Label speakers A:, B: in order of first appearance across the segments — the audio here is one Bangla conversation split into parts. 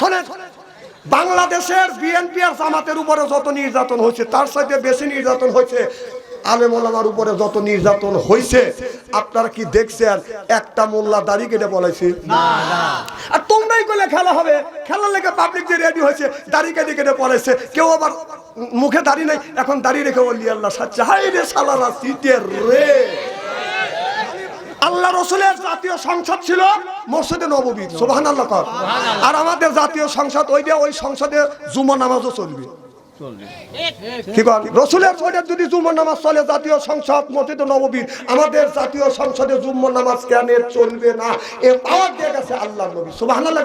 A: শোনেন, বাংলাদেশের বিএনপি আর জামাতের উপরে যত নির্যাতন হয়েছে তার সাথে বেশি নির্যাতন হয়েছে আলেম ওলামার উপরে যত নির্যাতন হয়েছে। আপনারা কি দেখছেন? একটা মোল্লা দাড়ি কেটে বলেছে না না, আর তোমরাই বলে খেলা হবে, খেলার লেগে পাবলিক যে রেডি হয়েছে দাড়ি কেটে কেটে বলেছে। কেউ আবার মুখে দাড়ি নাই, এখন দাড়ি রেখে বললি আল্লাহ সাচ্চা, হাই রে সালারা সিটের রে। আল্লাহ রসুলের জাতীয় সংসদ ছিল মসজিদে নববী, সুবহানাল্লাহ। আর আমাদের জাতীয় সংসদ ওই সংসদে জুমা নামাজও চলবে। কি বল? রসুলের যদি জুমার নামাজ চলে জাতীয় সংসদ মসজিদে নববী, আমাদের জাতীয় সংসদে জুমার নামাজ কেন চলবে না? এর পাওয়ার দিয়ে গেছে আল্লাহ নবী, সুবহানাল্লাহ।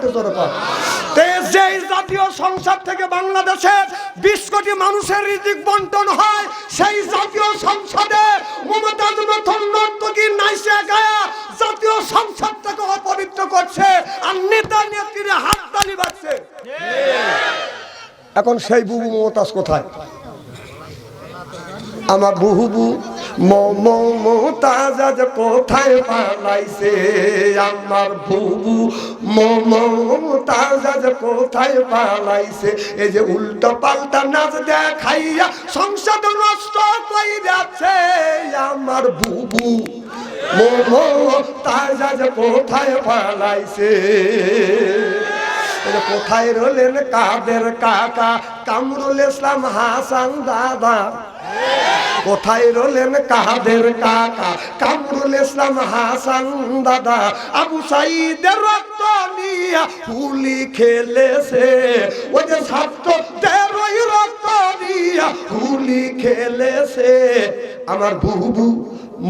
A: যেই জাতীয় সংসদ থেকে বাংলাদেশের 20 কোটি মানুষের রিজিক বন্টন হয়, সেই জাতীয় সংসদে মমতাজ মতন নর্তকী নাইসা গায়া জাতীয় সংসদটাকে অপবিত্র করছে আর নেতা নেত্রীরা হাততালি বাজছে। এখন সেই বুবু মমতাজ কোথায়? আমার বুবু মমতাজ আজ কোথায় পালাইছে? আমার বুবু মমতাজ আজ কোথায় পালাইছে? এই যে উল্টো পাল্টা নাচ দেখাইয়া সংসদ নষ্ট কইরাছে আমার বুবু মমতাজ আজ কোথায় পালাইছে? কোথায় রলেন কাদের কাকা কামরুল ইসলাম হাসান দাদা? কোথায় রলেন কাদের কাকা কামরুল ইসলাম হাসান দাদা? আবু সাইদের রক্ত নিয়া হুলি খেলেছে, ওই যে ছাত্রদের ওই রক্ত নিয়া হুলি খেলেছে। আমার বুবু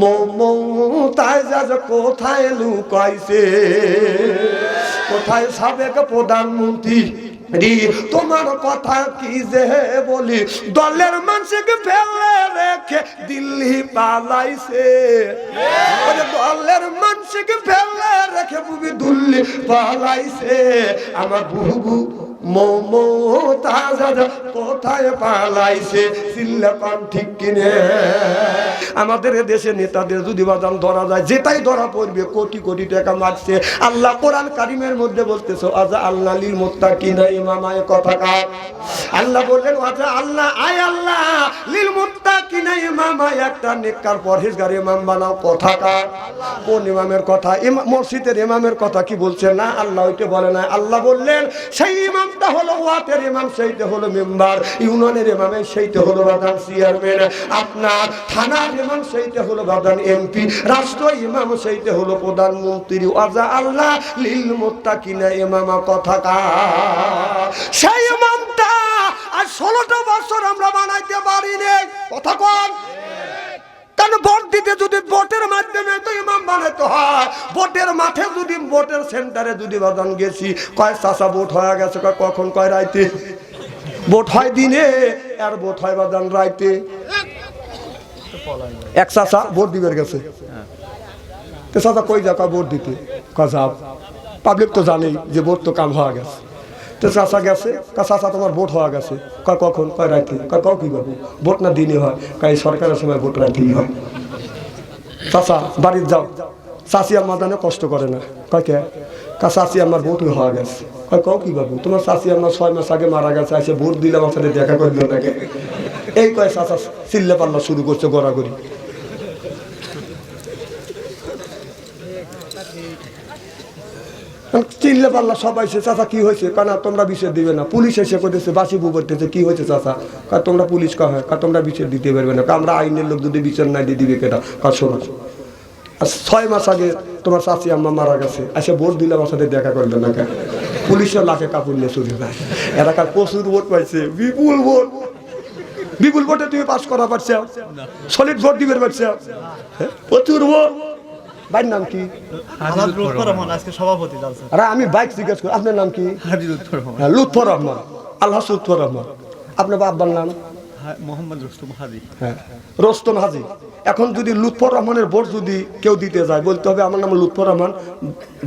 A: মমতাজ আজ কোথায় লুকাইছে? কোথায় সাবেক প্রধানমন্ত্রী? তোমার কথা কি যে বলি, দলের মানুষকে ফেলে রেখে দিল্লি পালাইছে। দলের মানুষকে ফেলে রেখে বুবি দিল্লি পালাইছে। আমার বুবু মমতাজ কোথায় পালাইছে? চিল্লাপান ঠিক কিনে? আমাদের দেশে নেতাদের যদি বাদাম ধরা যায়, যেটাই ধরা পড়বে কোটি কোটি টাকা মারছে। আল্লাহ কোরআন কারিমের মধ্যে বলতেছে আজা আল্লাহ লিল মুত্তাকিনা ইমামা। কথা কার? আল্লাহ বললেন আজা আল্লাহ আয় আল্লাহ লিল মুত্তাকিনা ইমামা, একটা নেককার পরহেজগার ইমাম বানাও। কথা কার? কোন ইমামের কথা? মসজিদের ইমামের কথা কি বলছে? না, আল্লাহ ওইটা বলে না। আল্লাহ বললেন সেই ইমামটা হলো ওয়াতের ইমাম, সেইটা হলো মেম্বার। ইউনিয়নের ইমামে সেইটা হলো বাদান চেয়ারম্যান। আপনার থানার ইমাম সেইটা হলো বাদান এমপি। রাষ্ট্র ইমাম সেইটা হলো প্রধানমন্ত্রী। আজা আল্লাহ লিল মুত্তাকিনা ইমামা। কথা কার? সেই ইমামটা আর 16টা বছর আমরা বানাইতে পারিনি। কথা কোন? কারণ ভোট দিতে যদি ভোটের মাধ্যমে তো ইমাম বানাইতে হয়। ভোটের মাঠে যদি ভোটের সেন্টারে যদি বাদান গেছি, কয় চাষা ভোট হয়ে গেছে, কয় কখন, কয় রাইতে। ভোট হয় দিনে আর ভোট হয় বাদান রাইতে। এক চাষা ভোট দিবে গেছে, তো চাষা কই যা ভোট দিতে? কাজাব পাবলিক তো জানেই যে ভোট তো কাম হয়ে গেছে। তো চাষা গেছে, চাষা তোমার ভোট হওয়া গেছে, কয় কখন, কয় রাইতে। কয় কাউ কি করবো, ভোট না দিনে হয়, কয় সরকারের সময় ভোট রাইতেই হয়। চাষা বাড়ির যাও, চাষি আমার জানে কষ্ট করে না। কয় কে? চাষি আমার ভোট হওয়া গেছে। কয় কাউ কি করবো, তোমার চাষি আমার 6 মাস আগে মারা গেছে, এসে ভোট দিলাম, আমার সাথে দেখা করলো নাকি? এই কয় চাষা চিল্লে পাল্লা শুরু করছে গড়াগড়ি। চিল্লে পাল্লা সবাই সে চাচা কি হয়েছে? কারণ তোমরা বিচার দিবে না। পুলিশ এসে করতেছে, বাসি বু করতেছে, কি হয়েছে চাচা? কার তোমরা পুলিশ কা হয়, কার তোমরা বিচার দিতে পারবে না। আমরা আইনের লোক যদি বিচার নাই দিয়ে দিবে কেটা? কার শোনা। আর 6 মাস আগে তোমার চাচি আম্মা মারা গেছে, এসে ভোট দিলে আমার সাথে দেখা করবে না কেন? পুলিশের লাখে কাপড় নিয়ে চলে যায়। এলাকার প্রচুর ভোট পাইছে, বিপুল ভোট। বিপুল ভোটে তুমি পাস করা পারছ, সলিড ভোট দিবে পারছ, প্রচুর ভোট। ভাইয়ের নাম কি?
B: সভাপতি।
A: আরে আমি বাইক জিজ্ঞেস করি, আপনার নাম কি? লুৎফর রহমান। আল্লাহ লুৎফর রহমান। আপনার বাবার নাম?
B: মোহাম্মদ রুস্তম হাজি।
A: হ্যাঁ, রুস্তম হাজি। এখন যদি লুৎফর রহমানের ভোট যদি কেউ দিতে যায়, বলতে হবে আমার নাম লুৎফর রহমান,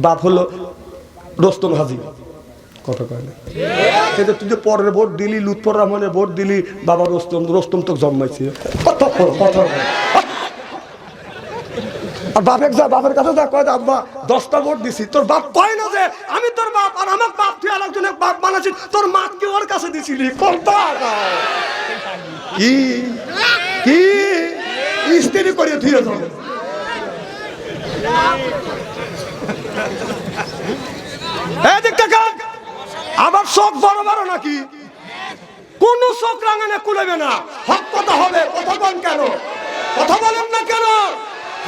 A: বাপ হলো রুস্তম হাজি। কথা কয় না? তুই যে পরের ভোট দিলি, লুৎফর রহমানের ভোট দিলি, বাবা রুস্তম, রুস্তম তো জন্মাইছে। কথা কথা আর বাপের যা, বাপের কাছে যা, কয় আব্বা 10টা ভোট দিছি, তোর বাপ কয় না যে আমি তোর বাপ, আর আমার বাপ তুই আরেকজনের বাপ বানাচ্ছিস, তোর মাকে ওর কাছে দিছিলি কি কি স্ত্রী করে ধুয়ে যাবে। আবার চোখ বড় বড় নাকি? কোন চোখ রাঙানে কুলেবে না। হক কথা হবে, কথা বল কেন? কথা বলেন না কেন?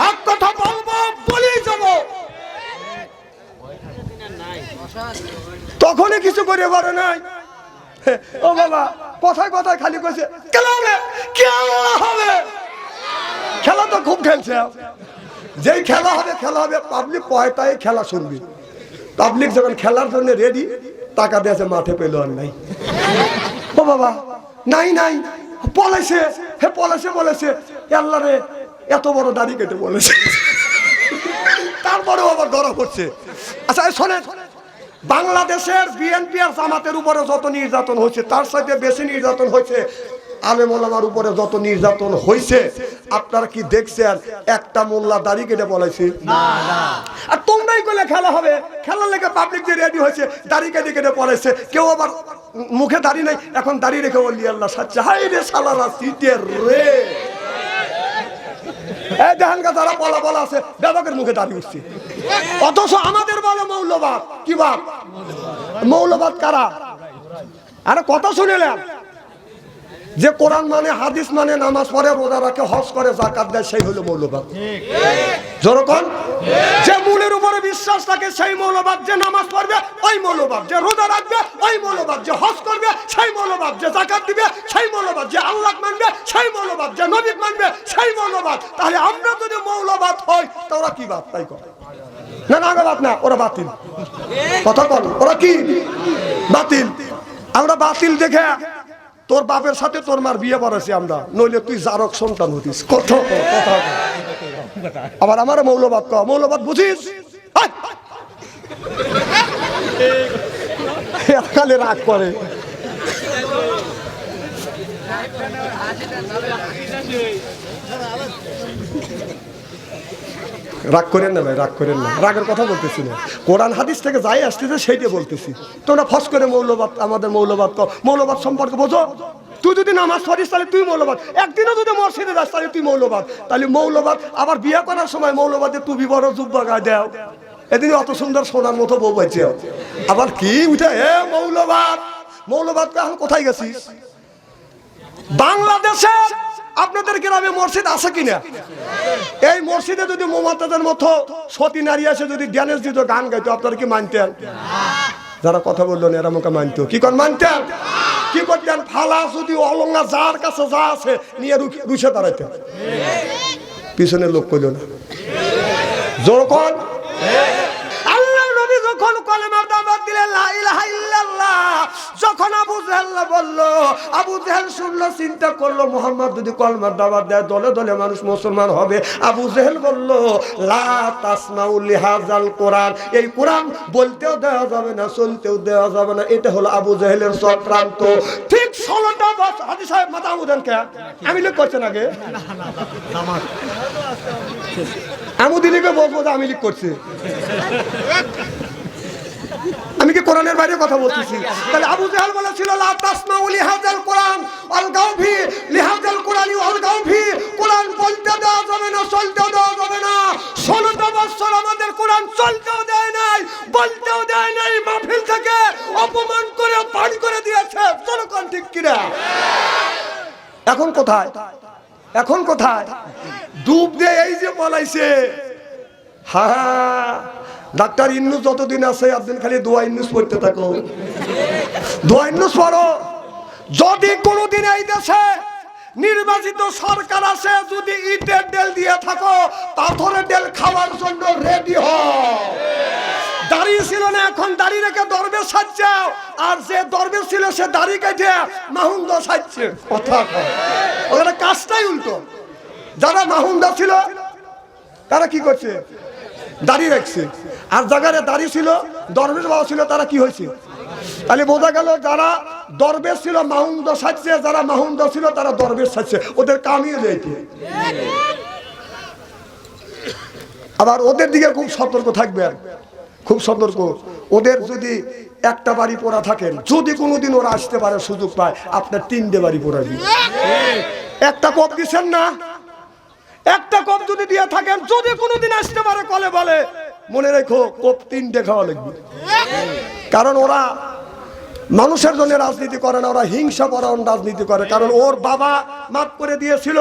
A: হক কথা বলবো, বলেই যাব। তখনই কিছু করে পারে নাই। ও বাবা, কথায় কথায় খালি কইছে খেলা হবে, খেলা হবে। খেলা তো খুব খেলছে, যেই খেলা হবে পাবলিক পয়তায় খেলা শুনবি। পাবলিক যখন খেলার জন্য রেডি, টাকা দিয়েছে, মাঠে পেল আর নাই। ও বাবা, নাই নাই পলাইছে, হে পলাইছে বলেছে আল্লাহ রে, এত বড় দাড়ি কেটে বলেছে। তারপরেও আবার ধরা পড়ছে। আচ্ছা শোনেন, বাংলাদেশের বিএনপি আর জামাতের উপরে যত নির্যাতন হয়েছে, তার সাথে বেশি নির্যাতন হয়েছে আলেম ওলামার উপরে যত নির্যাতন হয়েছে। আপনারা কি দেখছেন একটা মোল্লা দাড়ি কেটে বলাইছে? আর তোমরাই কইলে খেলা হবে, খেলার লেগে পাবলিক যে রেডি হয়েছে দাড়ি কেটে কেটে পলাইছে। কেউ আবার মুখে দাড়ি নাই, এখন দাড়ি রেখে বলি আল্লাহ সাচ্চা, হাই রে সালারা সিটের রে। এই দেখেন যারা বলা বলা আছে, বেবাকের মুখে দাড়ি উঠছে, অথচ আমাদের বলে মৌলবাদ। কি বাদ? মৌলবাদ কারা? আরে কথা শুনেলেন, যে কোরআন মানে, হাদিস মানে, নামাজ পড়ে, রোজা রাখে, হজ করে, যাকাত দেয়, সেই হলো মৌলবাদ। যখন যে মূলের উপরে বিশ্বাস থাকে সেই মৌলবাদ, যে নামাজ পড়বে ওই মৌলবাদ, যে রোজা রাখবে ওই মৌলবাদ, যে হজ করবে সেই মৌলবাদ, যে যাকাত দিবে সেই মৌলবাদ, যে আল্লাহ মানবে সেই মৌলবাদ, যে নবী মানবে সেই মৌলবাদ। তাহলে আমরা যদি মৌলবাদ হই, তা ওরা কি বাদ? তাই করে না, না বাদ না, ওরা বাতিল। কথা বল, ওরা কি বাতিল? আমরা বাতিল দেখে তোর বাপের সাথে তোর মার বিয়ে পড়াছি আমরা, নইলে তুই জারক সন্তান হতিস। কথা আবার আমার মৌলবাদ ক, মৌলবাদ বুঝিস? কালে রাগ করে। রাগ করেন না ভাই, রাগ করেন না, রাগের কথা বলতেছি না। কোরআন হাদিস থেকে যাই আসতেছে সেইটা বলতেছি। তোমরা ফস করে মৌলবাদ, আমাদের মৌলবাদ কর। মৌলবাদ সম্পর্কে বোঝো? তুই যদি নামাজ পড়িস তাহলে তুই মৌলবাদ, একদিনও যদি মসজিদে যাস তাহলে তুই মৌলবাদ। তাহলে মৌলবাদ। আবার বিয়ে করার সময় মৌলবাদে টুপি বড় জুব্বা গায়ে দেও, এদিন অত সুন্দর সোনার মতো বউ পাইছে, আবার কি উঠে এ মৌলবাদ। মৌলবাদ এখন কোথায় গেছিস? বাংলাদেশে আপনাদের গ্রামে মসজিদ আছে কিনা? এই মসজিদে যদি মোমাতাদের মতো সতী নারী আছে, যদি ড্যান্স দিত, গান গাইতো, আপনারা কি মানতেন? যারা কথা বললো না এরা মুখে মানতো। কি কর মানতেন? কি করতেন? ফালা যদি অলঙ্গা যার কাছে যা আছে নিয়ে রুষে দাঁড়াইতেন। পিছনে লোক কইল না। যখন আল্লাহ নবী যখন কলেমার দাওয়াত দিলেন লা ইলাহা ইল্লাল্লাহ, যখন আবু জাহেল বলল, আবু জাহেল শুনলো, চিন্তা করলো মুহাম্মদ যদি কলেমার দাওয়াত দেয় দলে দলে মানুষ মুসলমান হবে। আবু জাহেল বলল লা তাসমাউ লিহাযাল কোরআন, এই কোরআন বলতেও দেওয়া যাবে না, চলতেও দেওয়া যাবে না। এটা হলো আবু জাহেলের চক্রান্ত। ঠিক 16টা বছর হাজী সাহেব মাথা উঠান কে? আমি লিখ করছেন আগে, আমুদিনীকে বলবো যে আমি লিখ করছি, আমি কি কোরআনের বাইরে কথা বলতেছি? তাহলে আবু জাহেল বলেছিল লা তাসমাউ লিহাযাল কোরআন আলগাউ ফি লিহাযাল কোরআনি আলগাউ ফি, কোরআন বলতে দেওয়া যাবে না, চলতে দেওয়া যাবে না। 16টা বছর আমাদের কোরআন চলতেও দেয় নাই, বলতেও দেয় নাই, মাহফিল থেকে অপমান করে বাড়ি করে দিয়েছে। জনগণ ঠিক কিনা? এখন কোথায়? এখন কোথায়? ডুব দিয়ে এই যে পলাইছে। হ্যাঁ, ডাক্তার ইন্নুস যতদিন আছে আপনি খালি দোয়া ইন্নুস পড়তে থাকো, দোয়া ইন্নুস পড়ো। যদি কোনোদিন এই দেশে নির্বাচিত সরকার আসে, যদি ইটের ডেল দিয়ে থাকো, পাথরের ডেল খাওয়ার জন্য রেডি হও। দাড়ি ছিল না, এখন দাড়ি রেখে দরবেশ সাজছে, আর যে দরবেশ ছিল সে দাড়ি কেটে মাহুন্দা সাজছে। কথা ওখানে কাজটাই উল্টো। যারা মাহুন্দা ছিল তারা কি করছে? দাড়ি রাখছে। আর জায়গায় দাড়ি ছিল, দরবেশ বাবা ছিল, তারা কি হয়েছে? তাহলে বোঝা গেল যারা দরবেশ ছিল মাহুন্দা সাজছে, যারা মাহুন্দা ছিল তারা দরবেশ সাজছে। ওদের কামিয়ে যাইতে। আবার ওদের দিকে খুব সতর্ক থাকবেন, খুব সতর্ক। ওদের যদি একটা বাড়ি পোড়া থাকেন, যদি কোনোদিন ওরা আসতে পারে সুযোগ পায় আপনার 3টে বাড়ি পোড়াবি। একটা কপ দিচ্ছেন না, একটা কপ যদি দিয়ে থাকেন, যদি কোনোদিন আসতে পারে কলে বলে মনে রেখো কপ 3টে খাওয়া লাগবে। কারণ ওরা মানুষের জন্য রাজনীতি করে না, ওরা হিংসা পরায়ণ রাজনীতি করে। কারণ ওর বাবা মাফ করে দিয়েছিল,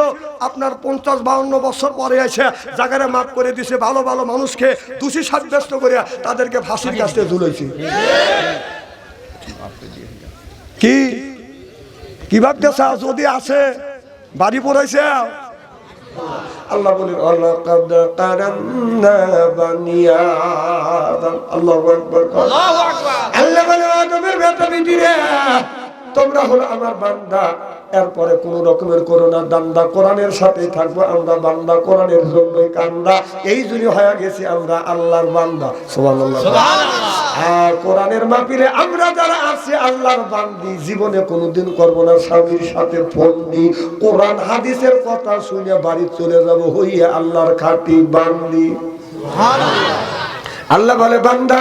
A: আপনার 50-52 বছর পরে এসে জায়গায় মাফ করে দিয়েছে, ভালো ভালো মানুষকে দোষী সাব্যস্ত করে তাদেরকে ফাঁসির কাছে ঝুলেছে। কি কি ভাবতেছ যদি আসে বাড়ি পড়াইছে? আল্লাহ বলেন ওয়ালাকাদ কারামনা বানি আদম। আল্লাহু আকবার। আল্লাহ বলে আদমের বেটা বেটিরা তোমরা হলো আমার বান্দা। এরপরে কোন রকমের করোনা দান্দা, কোরআনের সাথে থাকবো আমরা বান্দা, কোরআনের জন্যই কান্দা। এই জন্য হয়ে গেছি আমরা আল্লাহর বান্দা। সুবহানাল্লাহ। আর কোরআনের মাহফিলে আমরা যারা আছি আল্লাহর বান্দি, জীবনে কোনোদিন করব না স্বামীর সাথে ফোন দি, কোরআন হাদিসের কথা শুনে বাড়ি চলে যাব হইয়া আল্লাহর খাঁটি বান্দি। আল্লাহ বলে বান্দা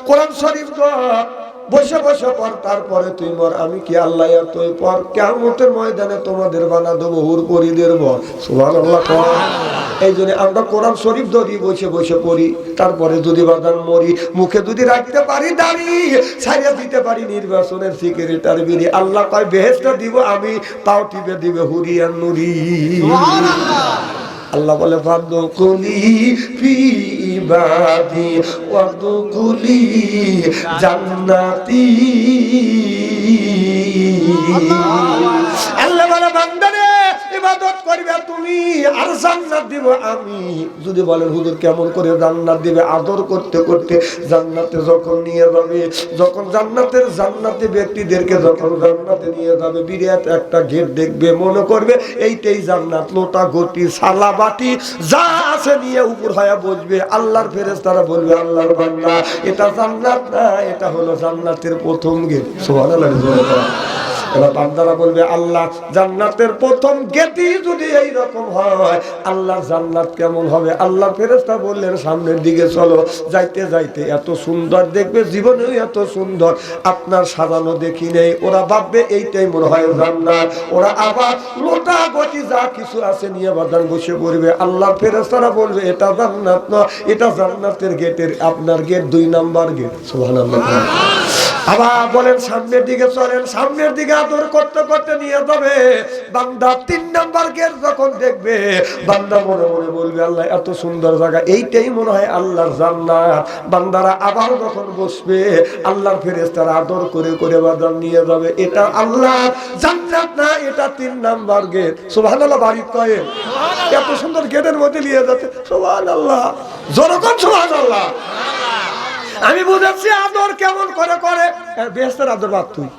A: কোরআন শরীফ বসে বসে পর, তারপরে তুই মর। আমি কি আল্লাহ তুই পর, কিয়ামতের ময়দানে তোমাদের বানা দেবো হুরপরিদের বর। সুবহানাল্লাহ। এই জন্য আমরা কোরআন শরীফ ধরি বসে বসে পড়ি, তারপরে যদি বাদান মরি, মুখে যদি রাখতে পারি দাড়ি, ছাড়িয়ে দিতে পারি নির্বাচনের সিকিউরিটার বিড়ি, আল্লাহ কয় বেহেশত দিব আমি, তাও টিপে দিবে হুরিয়ান নুরি। আল্লাহ বলে ফাদখুলি ফি ইবাদি ওয়াদখুলি জান্নাতি। আল্লাহ বলে বান্দারে ইবাদত করবে তুমি আর জান্নাত দিব আমি। যদি বলেন হুজুর কেমন করে জান্নাত দিবে? আদর করতে করতে জান্নাতে যখন নিয়ে যাবে, যখন জান্নাতে ব্যক্তিদেরকে যখন জান্নাতে নিয়ে যাবে, বিরাট একটা গেট দেখবে, মনে করবে এইটাই জান্নাত। লোটা গটি সালা বাটি যা আছে নিয়ে উপর হয়ে বসবে। আল্লাহর ফেরেশতারা বলবে আল্লাহর বান্দা এটা জান্নাত না, এটা হলো জান্নাতের প্রথম গেট। সুবহানাল্লাহ। এবার বান্দারা বলবে আল্লাহ জান্নাতের প্রথম গেটই যদি এই রকম হয়, আল্লাহ জান্নাত কেমন হবে? আল্লাহ ফেরেশতা বললেন সামনের দিকে চলো। যাইতে যাইতে এত সুন্দর দেখবে, জীবনেও এত সুন্দর আপনার সাজানো দেখি নেই। ওরা ভাববে এইটাই মনে হয় জান্নাত। ওরা আবার লোটা গটি যা কিছু আছে নিয়ে বাদান বসে পড়বে। আল্লাহ ফেরেশতারা বলবে এটা জান্নাত না, এটা জান্নাতের গেটের আপনার গেট 2 নাম্বার গেট। সুবহানাল্লাহ। আবার বলেন সামনের দিকে চলেন, সামনের দিকে আদর করতে করতে নিয়ে যাবে। বান্দা 3 নাম্বার গেট যখন দেখবে, বান্দা মনে মনে বলবে আল্লাহ এত সুন্দর জায়গা, এইটাই মনে হয় আল্লাহর জান্নাত। বান্দারা আবার যখন বসবে, আল্লাহর ফেরেশতারা আদর করে করে বাদান নিয়ে যাবে, এটা আল্লাহ জান্নাত না, এটা 3 নাম্বার গেট। সুবহানাল্লাহ। বাড়ি কয়ে এত সুন্দর গেটের মধ্যে নিয়ে যাচ্ছে। সুবহানাল্লাহ। জনগণ সুবহানাল্লাহ। আমি বুঝাচ্ছি আদর কেমন করে করে, বেহেশতের আদর বাদ তুই।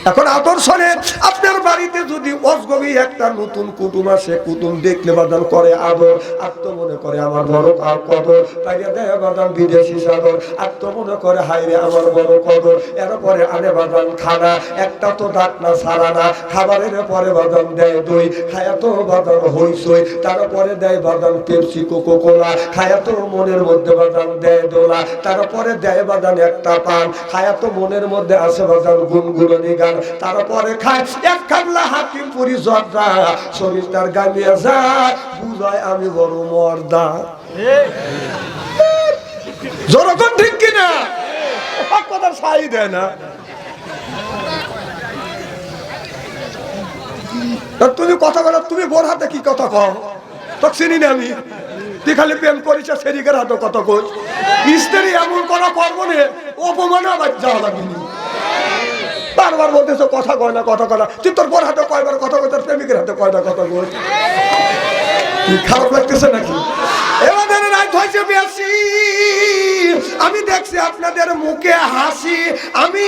A: এখন আদর শোনেন, আপনার বাড়িতে যদি অজগবি একটা নতুন কুটুম আসে, কুটুম দেখলে বাদান করে আদর, আর তো মনে করে আমার বড় কদর, তাইলে দেয় বাদান বিদেশি সাদর, আর তো মনে করে হাইরে আমার বড় কদর। এরপরে আনে বাদান খানা, একটা তো ডাক না সারা না, খাবারের পরে বাদান দেয় দই, খায়া তো বাদান হইসই, তারপরে দেয় বাদান পেপসি কোকো কোলা, খায়া তো মনের মধ্যে বাদান দেয় দোলা, তারপরে দেয় বাদান একটা পান, খায়া তো মনের মধ্যে আসে বাদান গুনগুনি গান, তারপরে খায় এক খাবলা হাকিমপুরি জর্দা, শরীর তার গালিয়ে যায়, বুঝায় আমি বড় মর্দা। জনগণ ঠিক কিনা? কথা সাই দেয় না। তুমি কথা বলো, তুমি বোর হাতে কি কথা কও? তো চিনি না আমি, তুই খালি প্রেম করিস সেদিকের হাতে কথা কই। স্ত্রী এমন করা করবো না, অপমান আবার যাওয়া লাগেনি। বারবার বলতেছ কথা কয় না, কথা কয় না। তুই তোর বোর হাতে কয়বার কথা কয়, তোর প্রেমিকের হাতে কয়টা কথা কয়। খারাপ লাগতেছে নাকি? এবার রাত হয়েছে বেশি, আমি দেখছি আপনাদের মুখে হাসি, আমি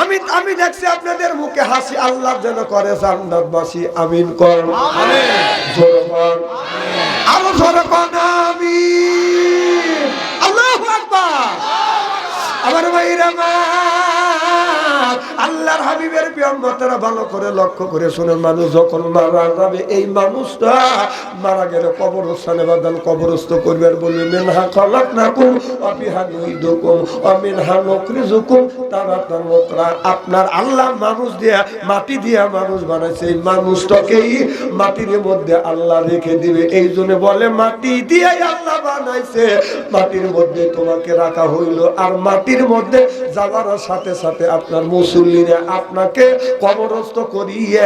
A: আমি আমি দেখছি আপনাদের মুখে হাসি। আল্লাহ যেন করে জান্নাতবাসী। আমিন কর। জোরে কর, আরো জোরে কর আমিন। আল্লাহু আকবার। আমার ভাইরা মা, আল্লাহ আল্লাহর হাবিবের উম্মতেরা ভালো করে লক্ষ্য করে শুনে, মানুষ যখন মারা যাবে এই মানুষটা মারা গেলে কবরস্থানে বাদান কবরস্থ করবে আর বলবে মিনহা খালাকনাকুম ওয়া ফিহা নুইদুকুম ওয়া মিনহা নুখরিজুকুম তারাতান উখরা। আপনার আল্লাহ মানুষ দিয়া মাটি দিয়া মানুষ বানাইছে, এই মানুষটাকেই মাটির মধ্যে আল্লাহ রেখে দিবে। এই জন্য বলে মাটি দিয়ে আল্লাহ বানাইছে, মাটির মধ্যে তোমাকে রাখা হইল। আর মাটির মধ্যে যাওয়ার সাথে সাথে আপনার মুসল্লিরা আপনাকে কবরস্থ করিয়ে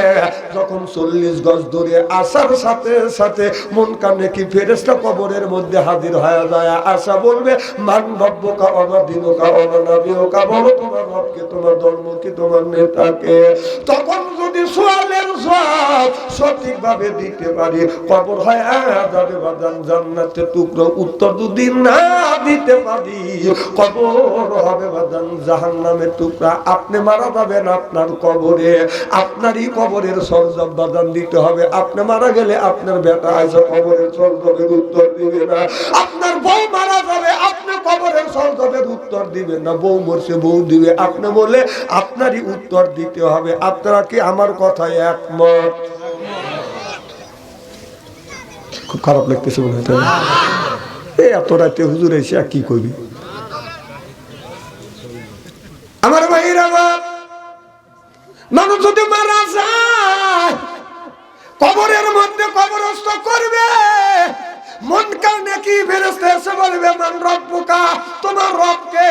A: যখন 40 গজ দূরে আসার সাথে সাথে মন কানে কি ফেরেশতা কবরের মধ্যে হাজির হয়ে যায়। আশা বলবে মান রব্বুকা ওয়া দিনুকা ওয়া নবিয়ুকা, বলো তোমার রবকে, তোমার ধর্ম কি, তোমার নেতাকে। তখন যদি সোয়ালের জবাব সঠিকভাবে দিতে পারি কবর হয় যাবে বাদান জান্নাতের টুকরো। উত্তর যদি না দিতে পারি কবর হবে বাদান জাহান্নামের টুকরা। আপনি মারা যাবেন আপনার কবরে, আপনারই কবরের সরজব বাদান দিতে হবে। আপনি মারা গেলে আপনার বেটা আছে কবরের সরজবের উত্তর দিবে না। আপনার বউ মারা যাবে, আপনি কবরের সরজবের উত্তর দিবেন না। বউ মরছে, বউ দিবে। আপনি বলে আপনারই উত্তর দিতে হবে। আপনারা কি আমার কথায় একমত? খুব খারাপ লাগতেছে মনে হয়। এই এত রাতে হুজুর এসে কি করবি? আমার ভাইরা, মানুষ যদি মারা যায় কবরের মধ্যে কবরস্থ করবে, মন কানে কি ফেরেশতা এসে বলবে মান রব্বুকা, তোমার রবকে।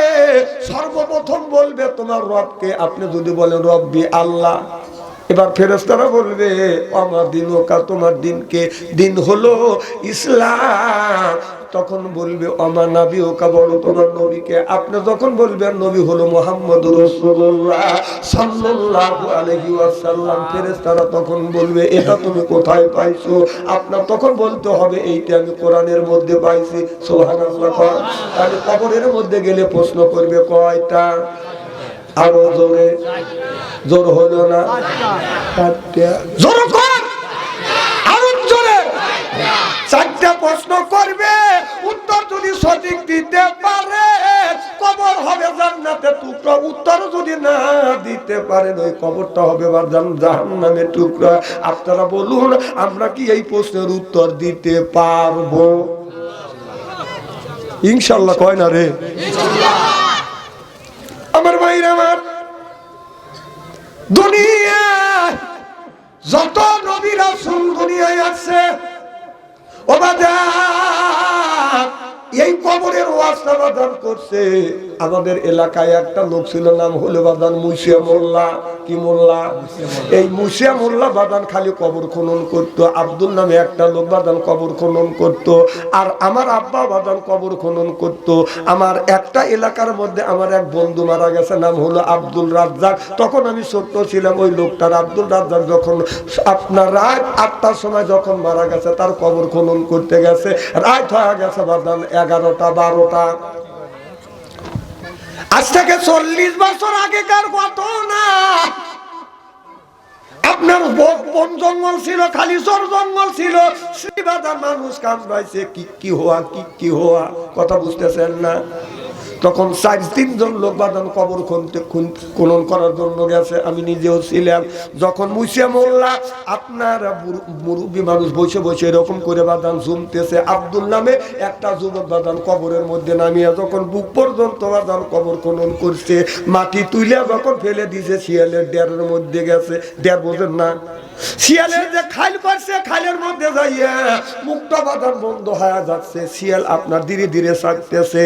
A: সর্বপ্রথম বলবে তোমার রবকে। আপনি যদি বলেন রব্বি আল্লাহ, এবার ফেরেশতারা বলবে আমার দিনুকা, তোমার দিনকে। দিন হলো ইসলাম। তখন বলবে অমা নাবিয়ুকা, বলো তোমার নবীকে। আপনি যখন বলবেন নবী হলো মুহাম্মদুর রাসূলুল্লাহ সাল্লাল্লাহু আলাইহি ওয়াসাল্লাম, ফেরেশতারা তখন বলবে এটা তুমি কোথায় পাইছো? আপনার তখন বলতে হবে এইটা আমি কোরআনের মধ্যে পাইছি। সুবহানাল্লাহ। তাহলে কবরের মধ্যে গেলে প্রশ্ন করবে কয়টা? আরো জোরে, জোর হলো না? জোর কর, আরো জোরে। 4টা প্রশ্ন করবে, উত্তর যদি সঠিক দিতে পারে কবর হবে জান্নাতের টুকরা। উত্তর যদি না দিতে পারেন ওই কবরটা হবে জাহান্নামের টুকরা। আপনারা বলুন আমরা কি এই প্রশ্নের উত্তর দিতে পারবো? ইনশাআল্লাহ কয় না রে? আমার ভাইরা, আমার দুনিয়ায় যত নবী রাসূল দুনিয়ায় আছে ও বাজার, এই কবরের ওয়াজটা বাদান করছে। আমাদের এলাকায় একটা লোক ছিল, নাম হলো বাদান মুসিয়া মোল্লা। কি মোল্লা? এই মুসিয়া মোল্লা বাদান খালি কবর খনন করতো। আব্দুল নামে একটা লোক বাদান কবর খনন করতো। আর আমার আব্বা বাদান কবর খনন করতো। আমার একটা এলাকার মধ্যে আমার এক বন্ধু মারা গেছে, নাম হলো আব্দুল রাজ্জাক। তখন আমি ছোট্ট ছিলাম। ওই লোকটার আব্দুল রাজ্জাক যখন আপনার রাত 8টার সময় যখন মারা গেছে, তার কবর খনন করতে গেছে, রাত হয়ে গেছে বাদান 11টা 12টা। আজ থেকে 40 বছর আগেকার ঘটনা। আপনার বন জঙ্গল ছিল, খালি সর জঙ্গল ছিল। শ্রীবাজার মানুষ কামড়াইছে, কি হওয়া কথা বুঝতেছেন না? তখন 4-3 জন লোক বাদান কবর খনন করার জন্য গেছে। আমি নিজেও ছিলাম। যখন মুসিয়া মোল্লা আপনার মুরব্বী মানুষ বসে বসে এরকম করে বাদান জুমতেছে, আব্দুল নামে একটা যুবক বাদান কবরের মধ্যে নামিয়ে যখন বুক পর্যন্ত বাদান কবর খনন করছে, মাটি তুলে যখন ফেলে দিছে, শিয়ালের ডেরের মধ্যে গেছে। ডের বোঝেন না? শিয়ালের যে খাল করছে, খালের মধ্যে যাইয়া মুখটা বাদান বন্ধ হয়ে যাচ্ছে। শিয়াল আপনার ধীরে ধীরে ছাড়তেছে।